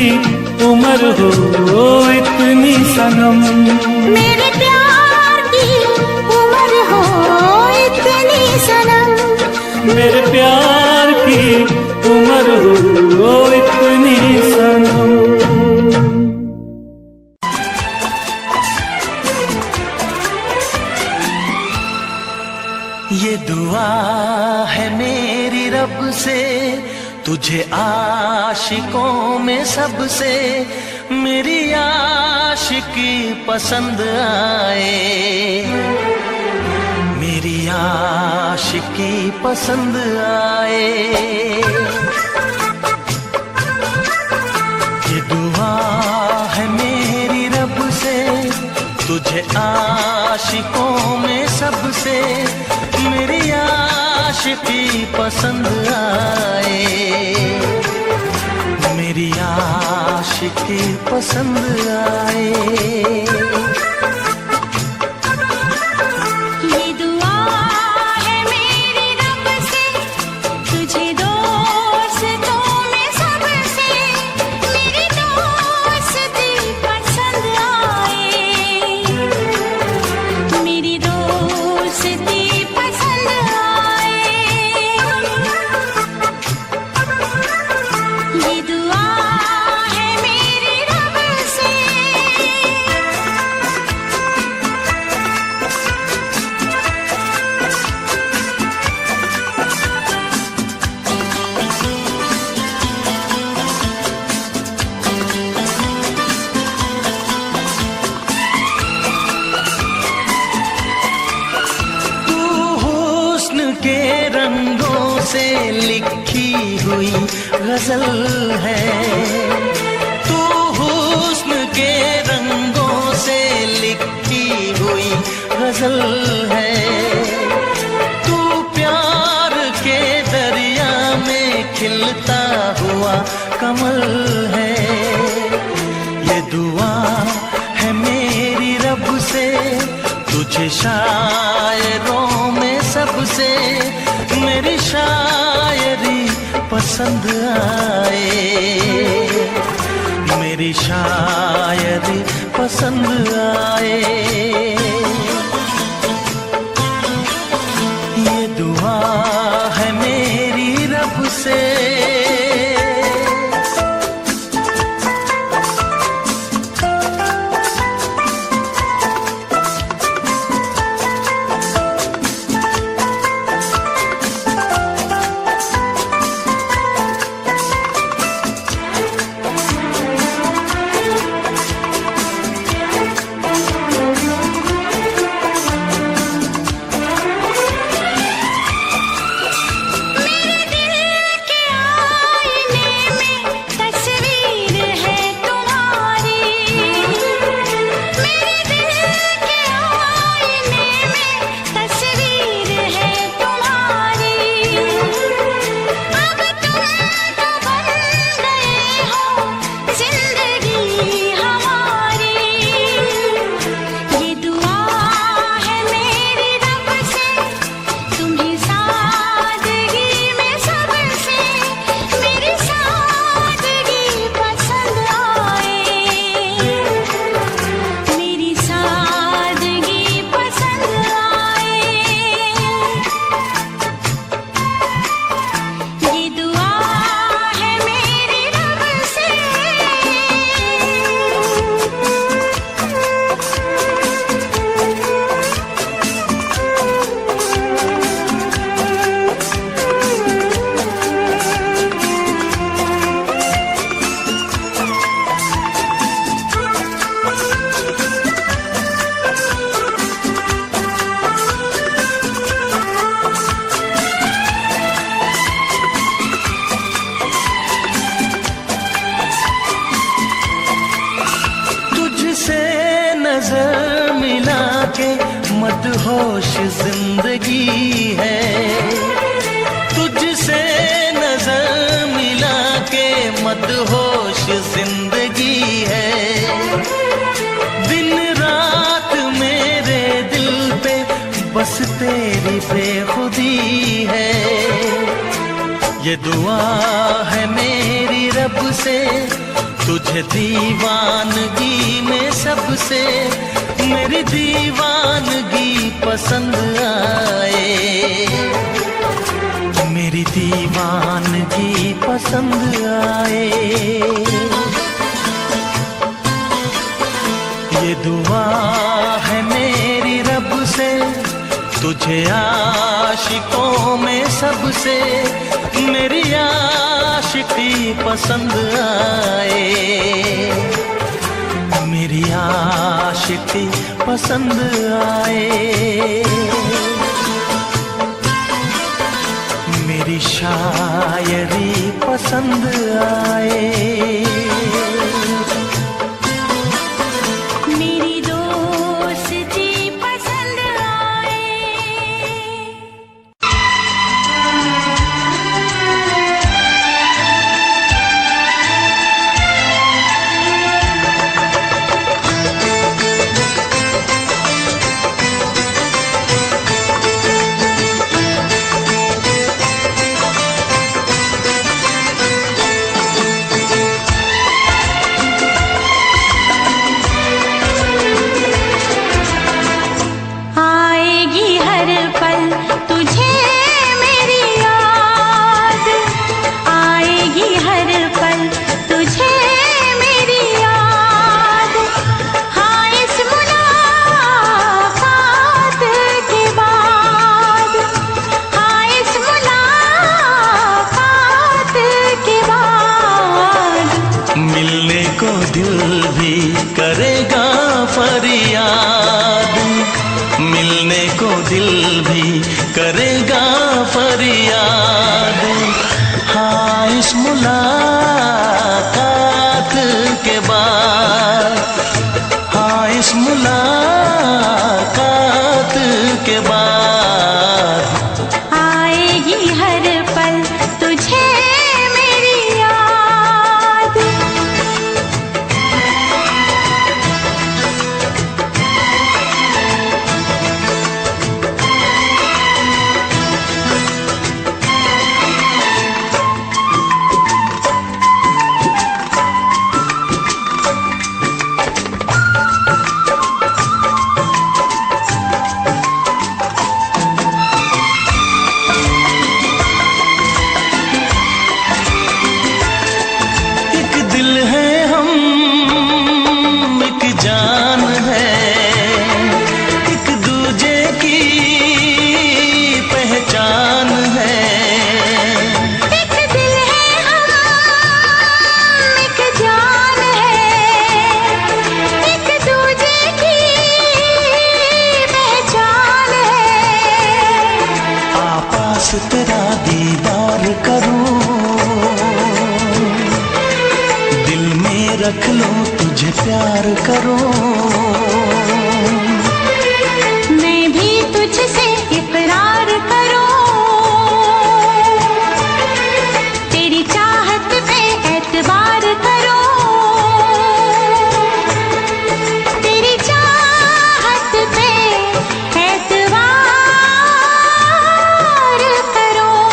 उम्र हो इतनी सनम। मेरे प्यार की उम्र हो इतनी ये दुआ है मेरी रब से, तुझे आशिकों में सबसे मेरी आशिकी पसंद आए, मेरी आशिकी पसंद आए। ये दुआ है मेरी रब से, तुझे आशिकों में सबसे मेरी आशिकी पसंद आए, मेरी आशिकी पसंद आए। ये दुआ है मेरी रब से, तुझे दोस्तों में सबसे मेरी दोस्ती पसंद आए, मेरी दोस्ती पसंद आए। ये दुआ है मेरी रब से। तू हुस्न के रंगों से लिखी हुई गजल है, तू हुस्न के रंगों से लिखी हुई गजल है, तू प्यार के दरिया में खिलता हुआ कमल है। ये दुआ है मेरी रब से, तुझे शायरों में सबसे मेरी शायरी पसंद आए, मेरी शायरी पसंद आए। ये दुआ है मेरी रब से। नजर मिला के मदहोश जिंदगी है, तुझसे नजर मिला के मदहोश जिंदगी है। दिन रात मेरे दिल पे बस तेरी बेखुदी है। ये दुआ है मेरी रब से, तुझे दीवानगी में सबसे मेरी दीवानगी पसंद आए, मेरी दीवानगी पसंद आए। ये दुआ है मेरी रब से, तुझे आशिकों में सबसे मेरी आशिकी पसंद आए, मेरी आशिकी पसंद आए, मेरी शायरी पसंद आए, मेरी दोस्ती पसंद आए। आएगी हर पल तुझे मेरी याद, आएगी हर पल तुझे मेरी याद। हाँ इस मुलाकात के बाद, हाँ इस मुलाकात के बाद मिलने को दिल भी करेगा फरियाद, मिलने को दिल भी करेगा फरियाद। हाँ इस मुलाकात के बाद, हाँ इस मुलाकात के बाद आएगी हर पल तुझे मेरी याद। एक दिल है हम, एक जान है, एक दूजे की पहचान है। एक दिल है हम, एक जान है, एक दूजे की पहचान है। आपास तेरा दीदार करूं, दिल में रख लूं तुझे प्यार करूं, मैं भी तुझसे इकरार करूं, तेरी चाहत पे एतबार करूं, तेरी चाहत पे एतबार करूं।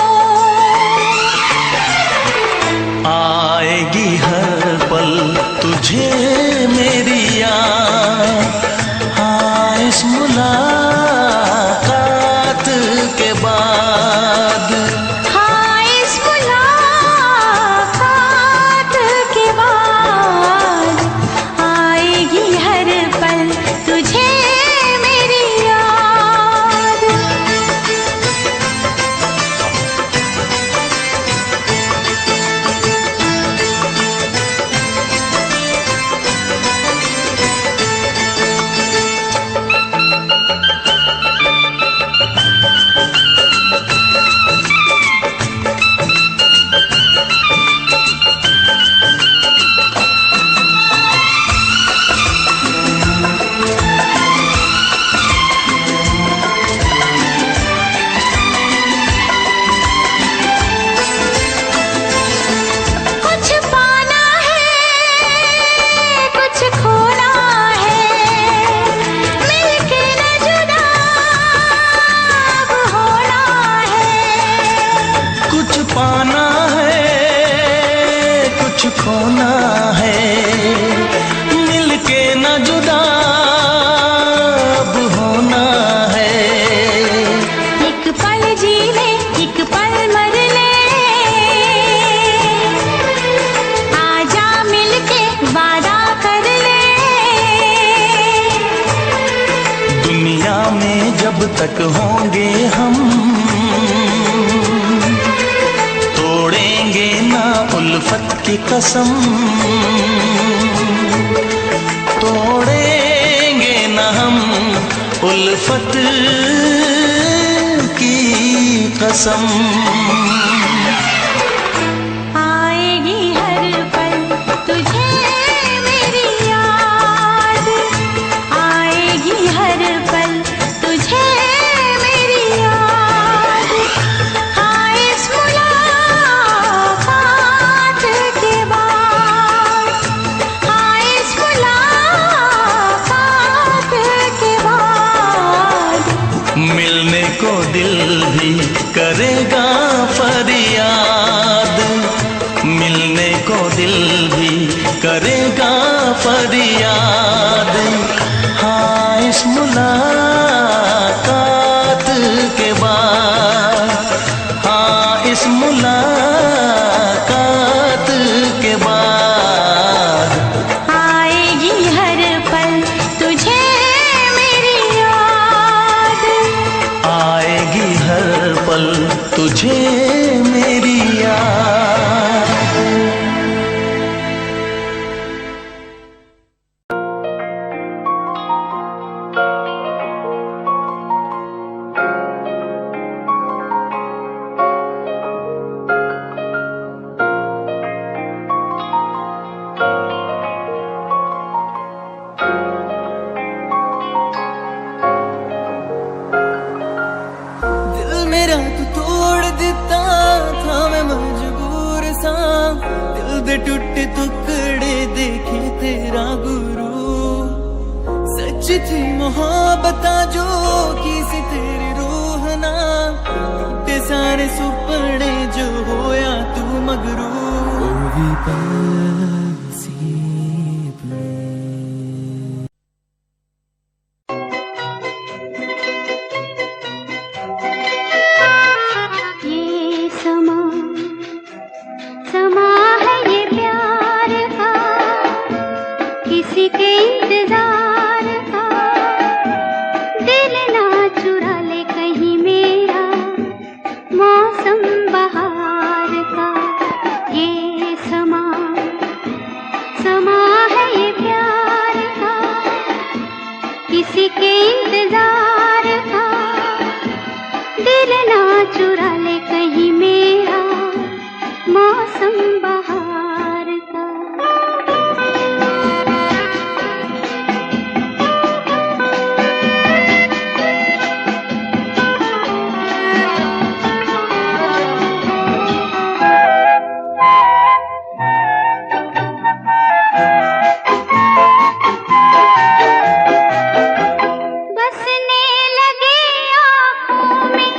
आएगी हर पल तुझे मेरी याद। हाँ इस मुलाकात के बाद, हाँ इस मुलाकात के बाद आएगी हर पल तुझे मेरी याद। कुछ पाना है, कुछ खोना है, मिलके न जुदा अब होना है। कुछ पाना है, कुछ खोना है, मिलके न जुदा अब होना है। एक पल जी ले, एक पल मर ले, आजा मिलके वादा कर ले। दुनिया में जब तक होंगे हम, तोड़ेंगे ना उल्फत की कसम, तोड़ेंगे ना हम उल्फत की कसम। आएगी हर पल तुझे मेरी याद, आएगी हर पल तुझे मेरी याद। हाँ इस मुलाकात के बाद, हाँ इस मुलाकात के बाद मिलने को दिल भी करेगा फरियाद, मिलने को दिल भी करेगा फरियाद। हाँ इस मुलाकात के बाद, हाँ इस मुलाकात के बाद आएगी हर पल तुझे मेरी याद, आएगी हर पल तुझे मेरी याद। दिल मेरा तू तोड़ दिता था, मैं मजबूर सा दिल दे टुटे टुकड़े देखे तेरा गुरु। सच थी मोहब्बत जो की सी तेरी रूह ना, टूटे सारे सुपने जो होया तू मगरू। भी ये समा समा है ये प्यार का, किसी के इंतजार का। दिल ना चुरा ले कहीं मेरा मौसम बहार का। ये समा समा है ये प्यार का, किसी के इंतजार का। दिल ना चुरा ले कहीं मेरा मौसम बहार का। बसने लगे आँखों में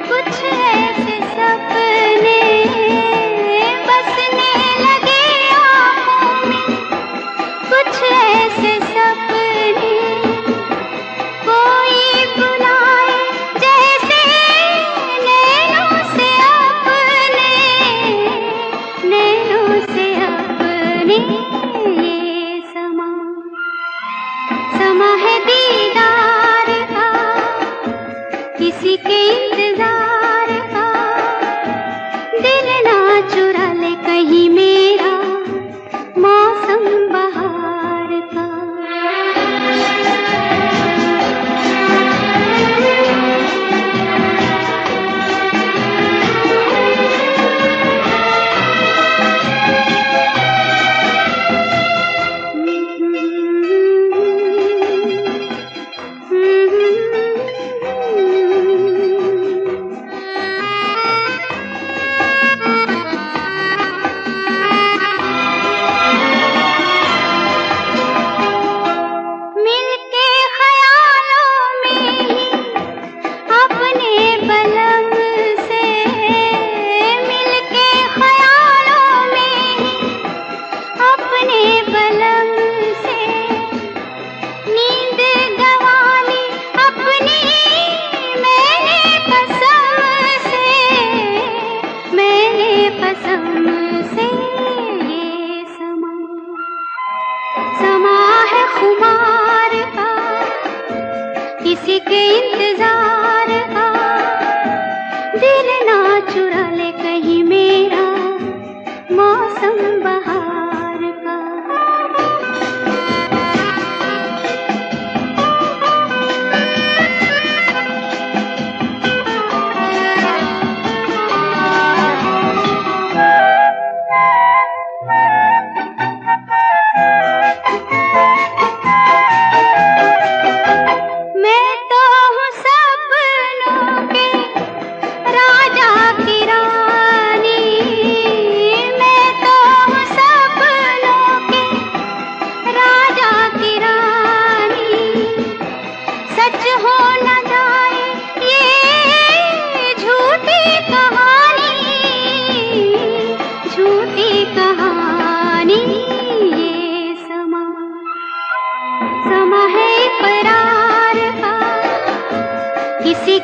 कुछ ऐसे सपने, बसने लगे आँखों में कुछ ऐसे सपने। कोई बुलाए जैसे नैनों से अपने, नैनों से अपने। ये समा समा है दीदार का, किसी के इंतजार का। दिल ना चुरा ले कहीं मेरा मौसम बहार का।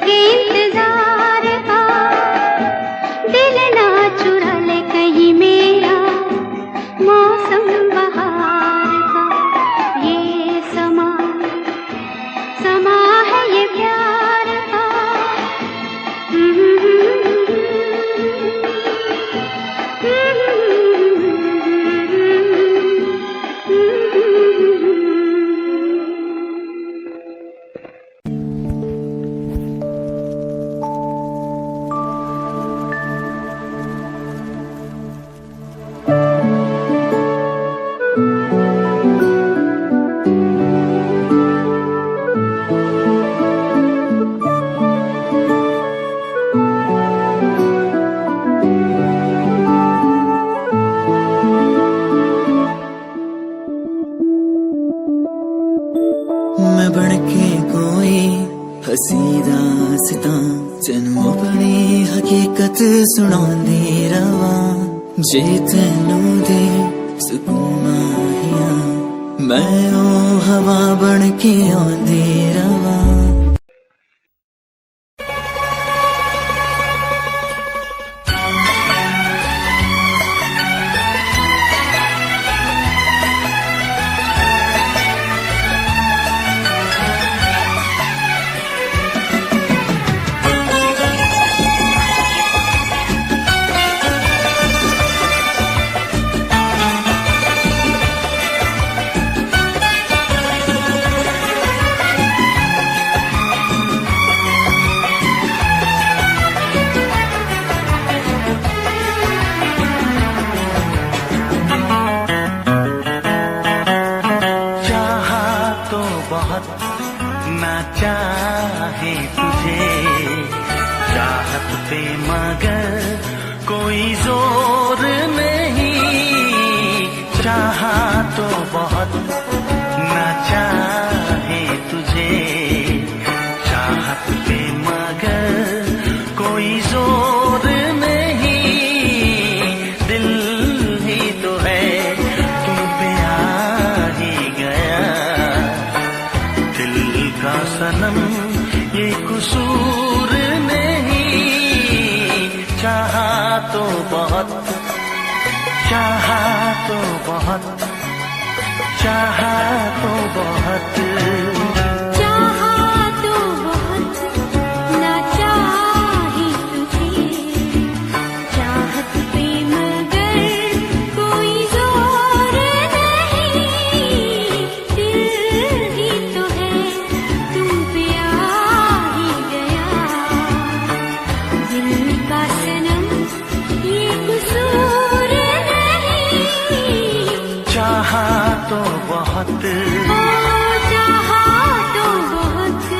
के इंतजार का, दिल ना चुरा ले कहीं मेरा मौसम बहार का। ये समा समा है ये प्यार का। मैं बनके कोई हसी दास्तां तेनू अपनी हकीकत सुणांदी रवां। जे तेनू दे सुकून माहिया मैं ओ हवा बनके आंदी रवां। ना चाहे तुझे चाहत पे मगर कोई जोर नहीं। चाहा तो बहुत ना चाहे तुझे चाहत पे मगर कोई जोर नहीं। दिल ही तो है तुम पे आ ही गया। दिल का सनम ये कसूर नहीं। चाहा तो बहुत चाहा तो बहुत चाहा तो बहुत चाहा तो बहुत ना चाहे तुझे चाहत पे मगर कोई जोर नहीं। दिल ही तो है तुम पे आ ही गया। दिल का सनम ये कसूर नहीं। चाहा तो बहुत चाहा तो बहुत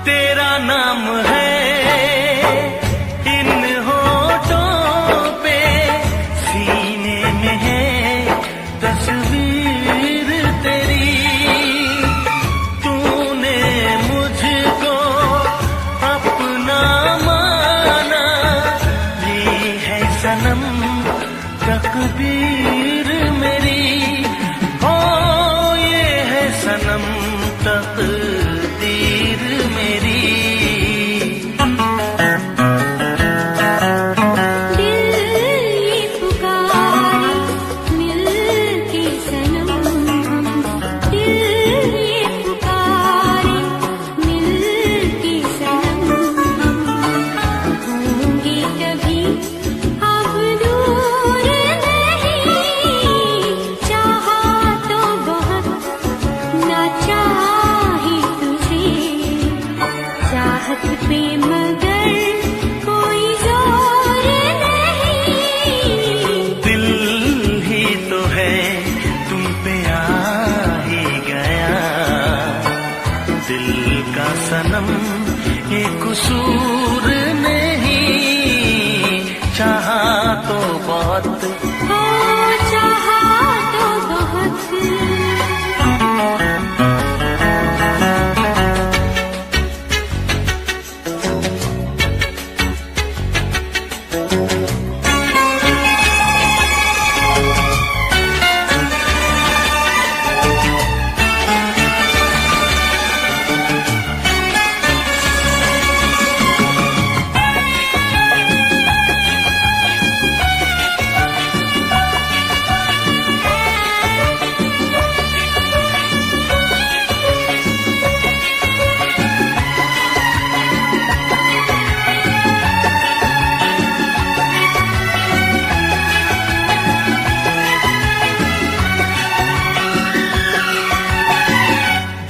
तेरा नाम है इन होठों पे, सीने में है तस्वीर तेरी। तूने मुझको अपना माना, ये है सनम तकदीर मेरी। ओ ये है सनम तकदीर मेरी। सनम ये कसूर नहीं, चाहा तो बहुत हो चाहा तो बहुत।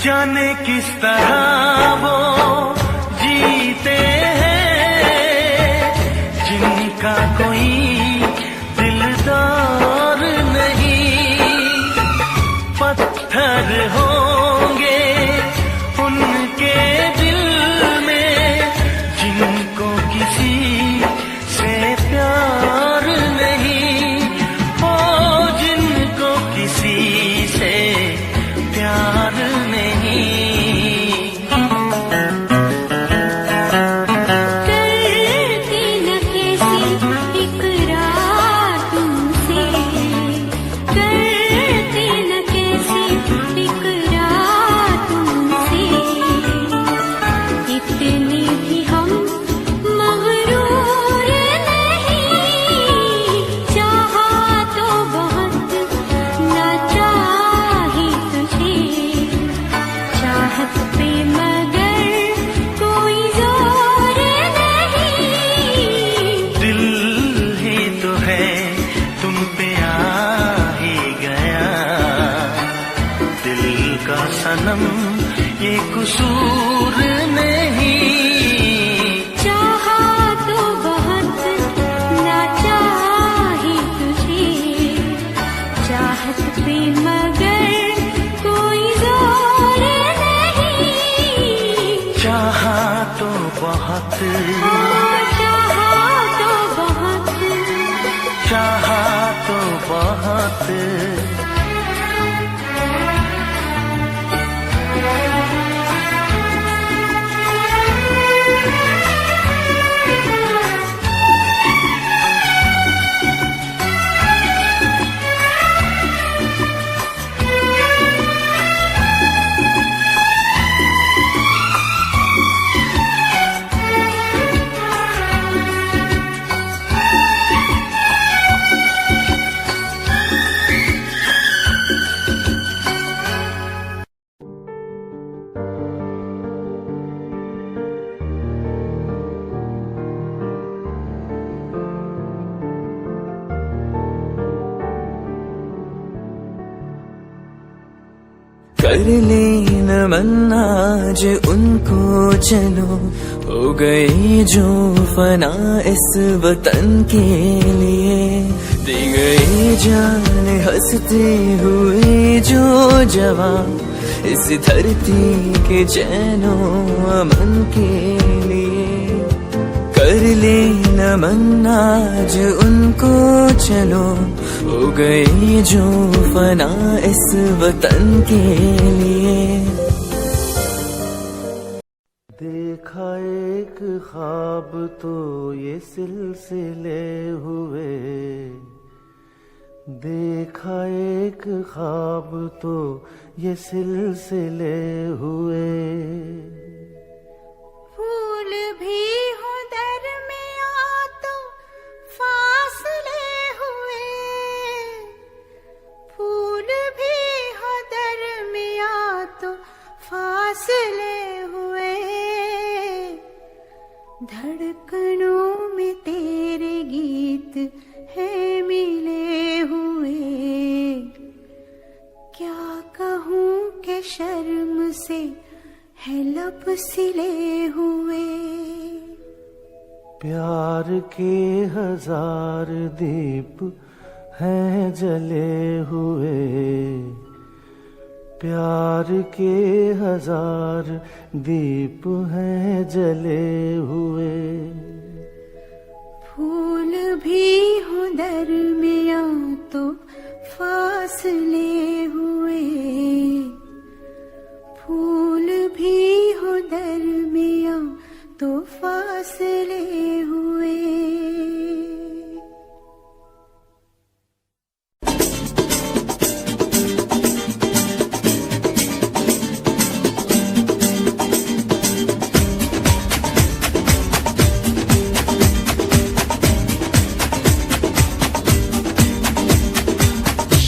जाने किस तरह वो जीते हैं जिनका कोई दिलदार नहीं, पत्थर होंगे उनके दिल में जिनको किसी से प्यार नहीं, ओ जिनको किसी से प्यार नहीं। करती न कैसी इकरार तुमसे, करती न कैसी इकरार तुमसे, इतने भी हम मगरूर नहीं, चाहा तो बहुत ना चाही तुझे, चाहत पे मगर कोई जोर नहीं, दिल ही तो है तुम पे आ ही गया, दिल का सनम ये कसूर नहीं, चाहा तो बहुत ना चाही तुझे, चाहत पे मगर कोई जोर नहीं, चाहा तो बहुत, चाहा तो बहुत। चाहा तो बहुत। कर ले नमन आज उनको चलो, हो गई जो फना इस वतन के लिए, दी गई जान हंसते हुए जो जवान इस धरती के चैनो अमन के लिए। कर ले नमन आज उनको चलो, हो गई जो फना इस वतन के लिए। देखा एक ख्वाब तो ये सिलसिले हुए, देखा एक ख्वाब तो ये सिलसिले हुए। फूल भी हो दरमियां तो फासले हुए, फूल भी हो दरमियां तो फासले हुए। धड़कनों में तेरे गीत है मिले हुए, क्या कहूँ के शर्म से है लब सिले हुए। प्यार के हजार दीप हैं जले हुए, प्यार के हजार दीप हैं जले हुए, फूल भी हो दरमिया तो फासले हुए, फूल भी हो दरमिया तो फासले हुए।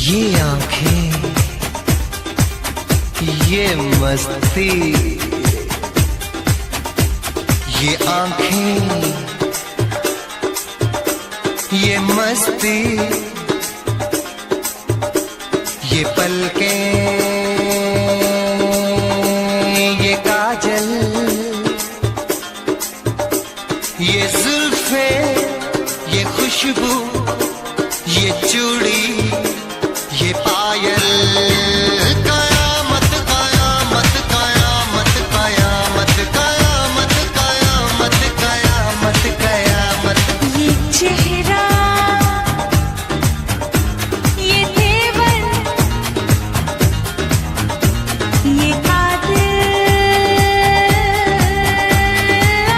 ये आंखें, ये मस्ती, ये आंखें, ये मस्ती, ये पलकें, ये काजल, ये जुल्फे, ये खुशबू, ये चूड़ी, ये पायल, कयामत कयामत कयामत कयामत कयामत कयामत कयामत कयामत। ये चेहरा, ये तेवर, ये कातिल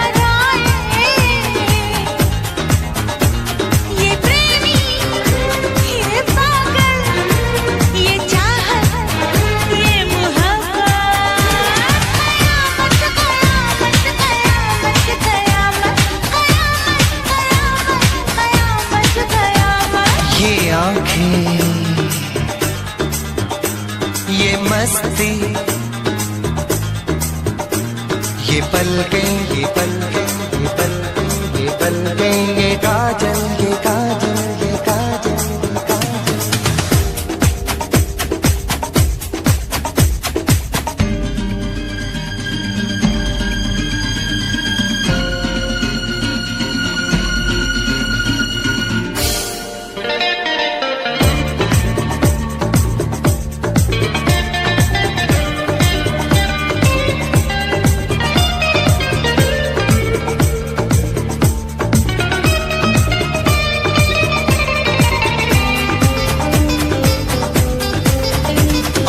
अदाएं, ये प्रेमी, ये पागल, ये चाहत, ये मोहब्बत, कयामत कयामत कयामत कयामत कयामत कयामत कयामत। ये आंखें, ये मस्ती, ये पलकें, ये पलकें, ये पलकें, ये पलकें, ये काजल, ये काजल, ये काजल, ये काजल।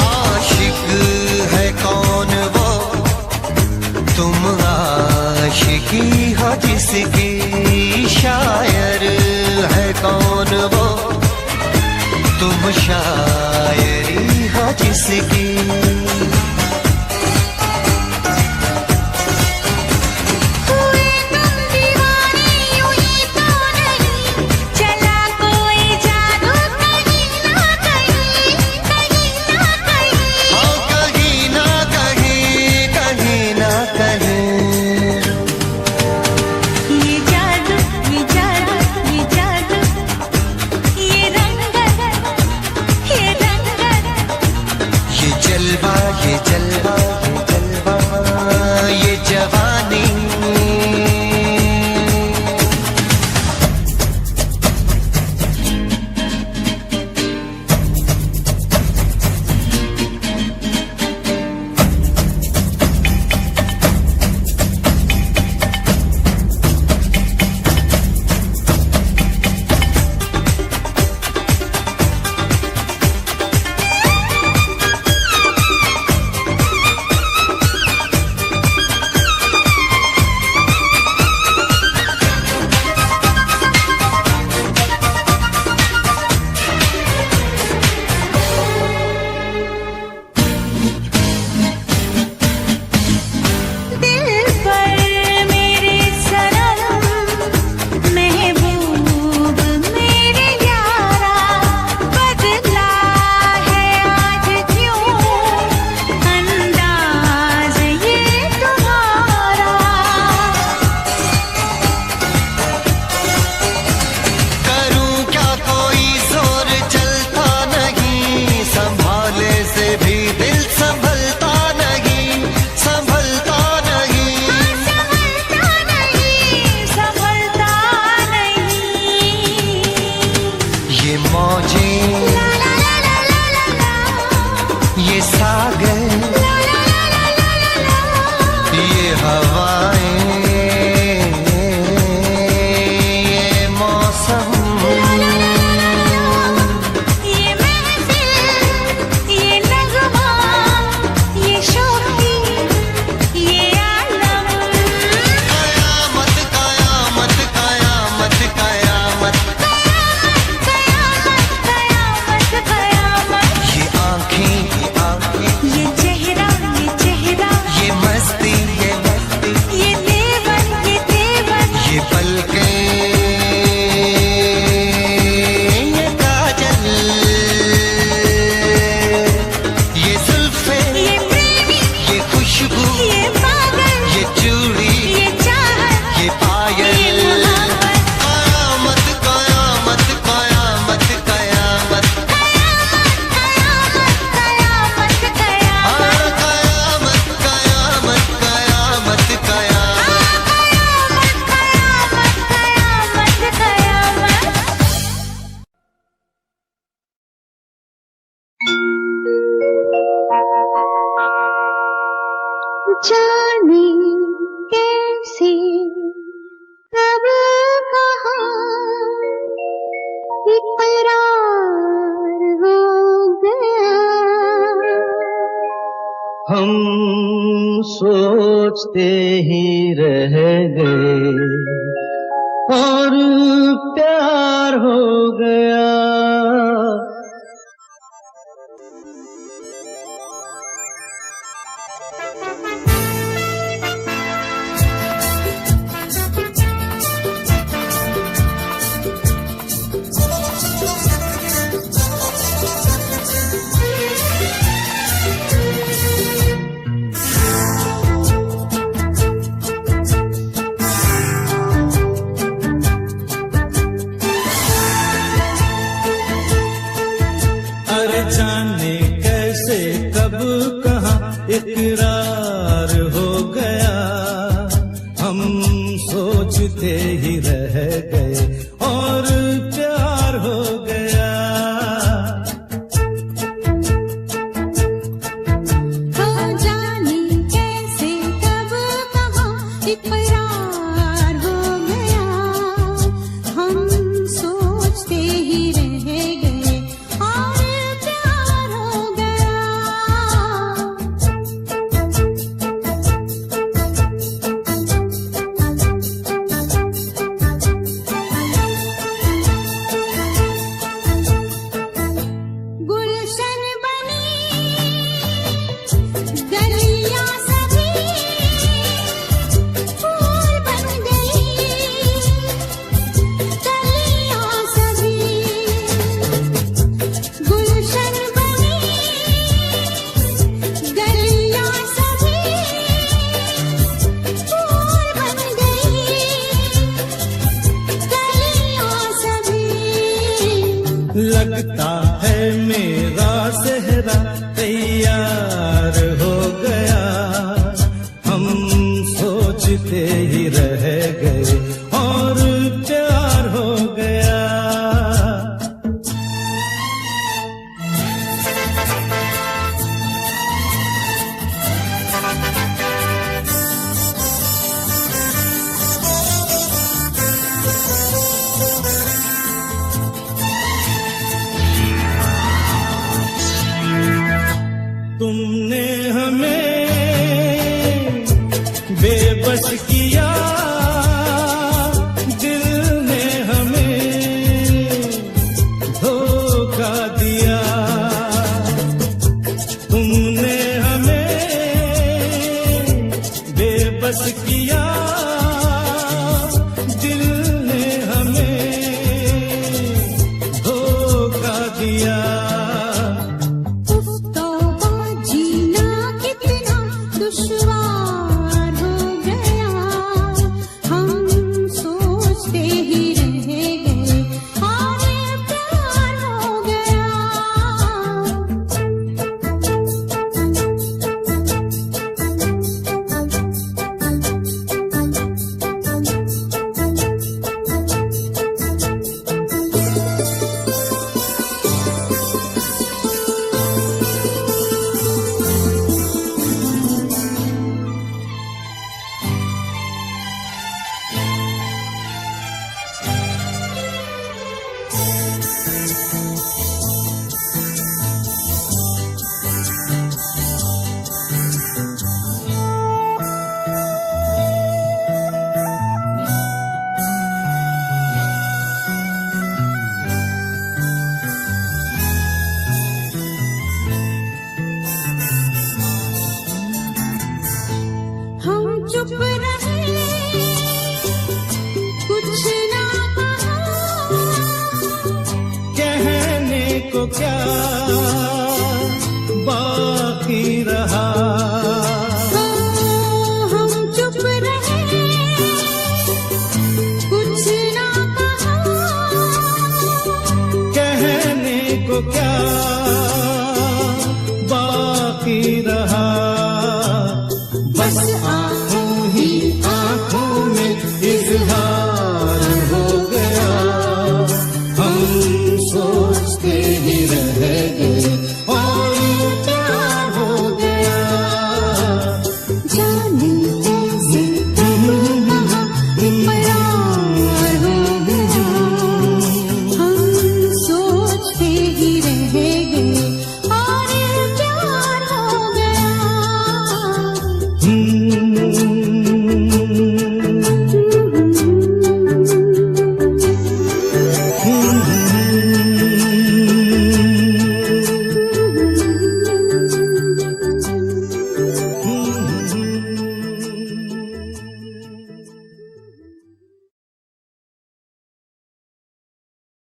आशिक है कौन वो, तुम आशिकी हो जिसकी, शायर है कौन वो, तुम शायरी हो जिसकी। हुए तुम दीवाने यूं ही तो नहीं, चला कोई जादू कहीं ना कहीं, कहीं ना कहीं। हाँ कहीं ना कहीं, कहीं ना कहीं। ये जादू, ये जादू, ये जादू, ये रंगत, ये रंगत, ये जलवा, ये जलवा, ये जलवा, ये जवानी। गए ये हवाएं, ये मौसम, ये महफिल, ये नगमा, ये शोखी, ये आलम। कयामत कयामत कयामत कयामत कयामत कयामत। ये आँखें ये चेहरा ये मस्ती ये देवर ये पलकें, ये काजल, ये जुल्फे, ये प्रेमी, ये खुशबू, ये पागल, ये चूड़ी, ये चाहत, ये पायल। ये मोहब्बत। कयामत कयामत कयामत कयामत कयामत कयामत कयामत कयामत कयामत जाने कैसे कब कहाँ इकरार हो गया। हम सोचते ही रह गए और प्यार हो गया। अरे जाने कैसे कब कहाँ इकरार हो गया। हम सोचते ही रह गए और प्यार हो गया। हाँ जाने कैसे कब कहाँ इकरार हो गया। हम सोचते ही रह गए और प्यार हो गया। गुलशन बनी गलियां सभी फूल बन गई गलियां सभी। गुलशन बनी गलियां सभी फूल बन गई गलियां सभी। लगता है मेरा सेहरा तैयार हो गया। हम सोचते ही रह गए और प्यार हो गया। तुमने हमें बेबस किया, दिल ने हमें धोखा दिया। तुमने हमें बेबस किया, दिल ने हमें धोखा दिया। तौबा जीना कितना दुश्वार हो गया। जा